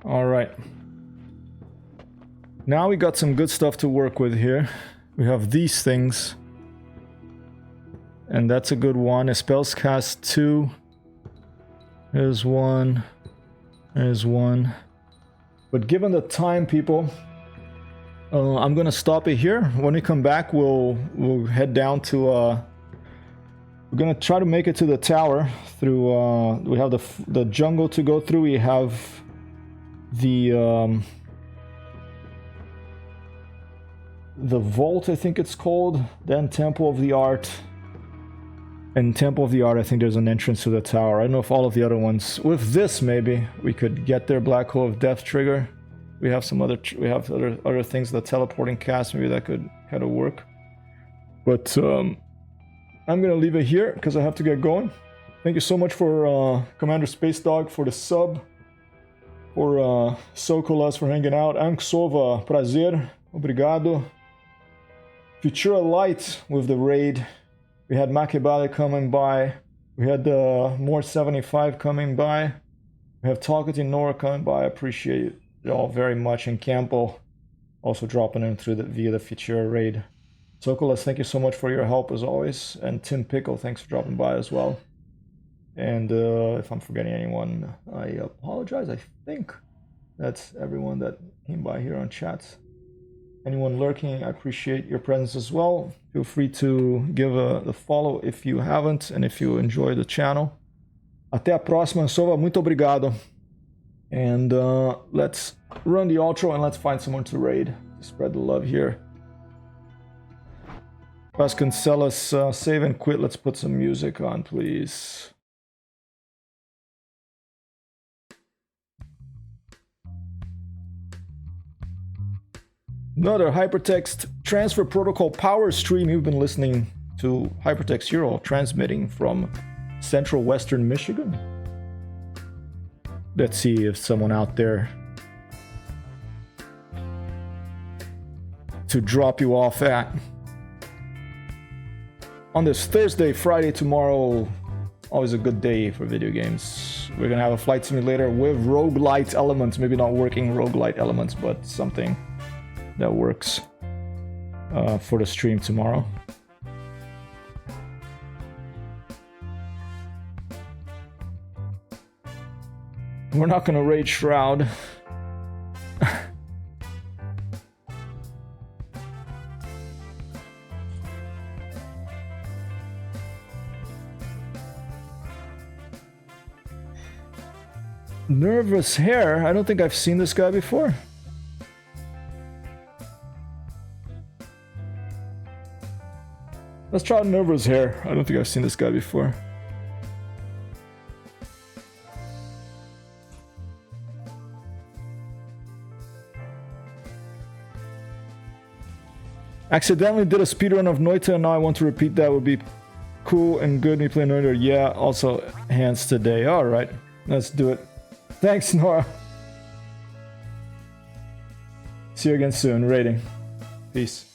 All right. Now we got some good stuff to work with here. We have these things. And that's a good one. A spells cast 2. There's one. There's one. But given the time, people, I'm gonna stop it here. When we come back, we'll head down to. We're gonna try to make it to the tower through. We have the jungle to go through. We have the vault, I think it's called. Then Temple of the Art. And Temple of the Art, I think there's an entrance to the tower. I don't know if all of the other ones. With this, maybe we could get there. Black Hole of Death trigger. We have some other. We have other things. The teleporting cast. Maybe that could kind of work. But I'm gonna leave it here because I have to get going. Thank you so much for Commander Space Dog for the sub. For Sokolas for hanging out. Anksova, prazer, obrigado. Futura Light with the raid. We had Makebale coming by. We had more 75 coming by. We have Talkative Nora coming by. I appreciate it all very much. And Campbell also dropping in through via the Futura raid. Sokolas, thank you so much for your help as always. And Tim Pickle, thanks for dropping by as well. And if I'm forgetting anyone, I apologize. I think that's everyone that came by here on chat. Anyone lurking, I appreciate your presence as well. Feel free to give the follow if you haven't and if you enjoy the channel. Até a próxima, Sova. Muito obrigado. And let's run the outro and let's find someone to raid. Spread the love here. Vasconcelos, save and quit. Let's put some music on, please. Another Hypertext Transfer Protocol power stream. You've been listening to Hypertext Hero transmitting from central western Michigan. Let's see if someone out there to drop you off at. On this Thursday, Friday, tomorrow, always a good day for video games. We're gonna have a flight simulator with roguelite elements. Maybe not working roguelite elements, but something that works for the stream tomorrow. We're not gonna raid Shroud. Nervous Hair? I don't think I've seen this guy before. Let's try Nervous Hair. I don't think I've seen this guy before. Accidentally did a speedrun of Noita and now I want to repeat that. Would be cool and good. Me play Noita. Yeah, also hands today. Alright, let's do it. Thanks, Nora. See you again soon. Rating. Peace.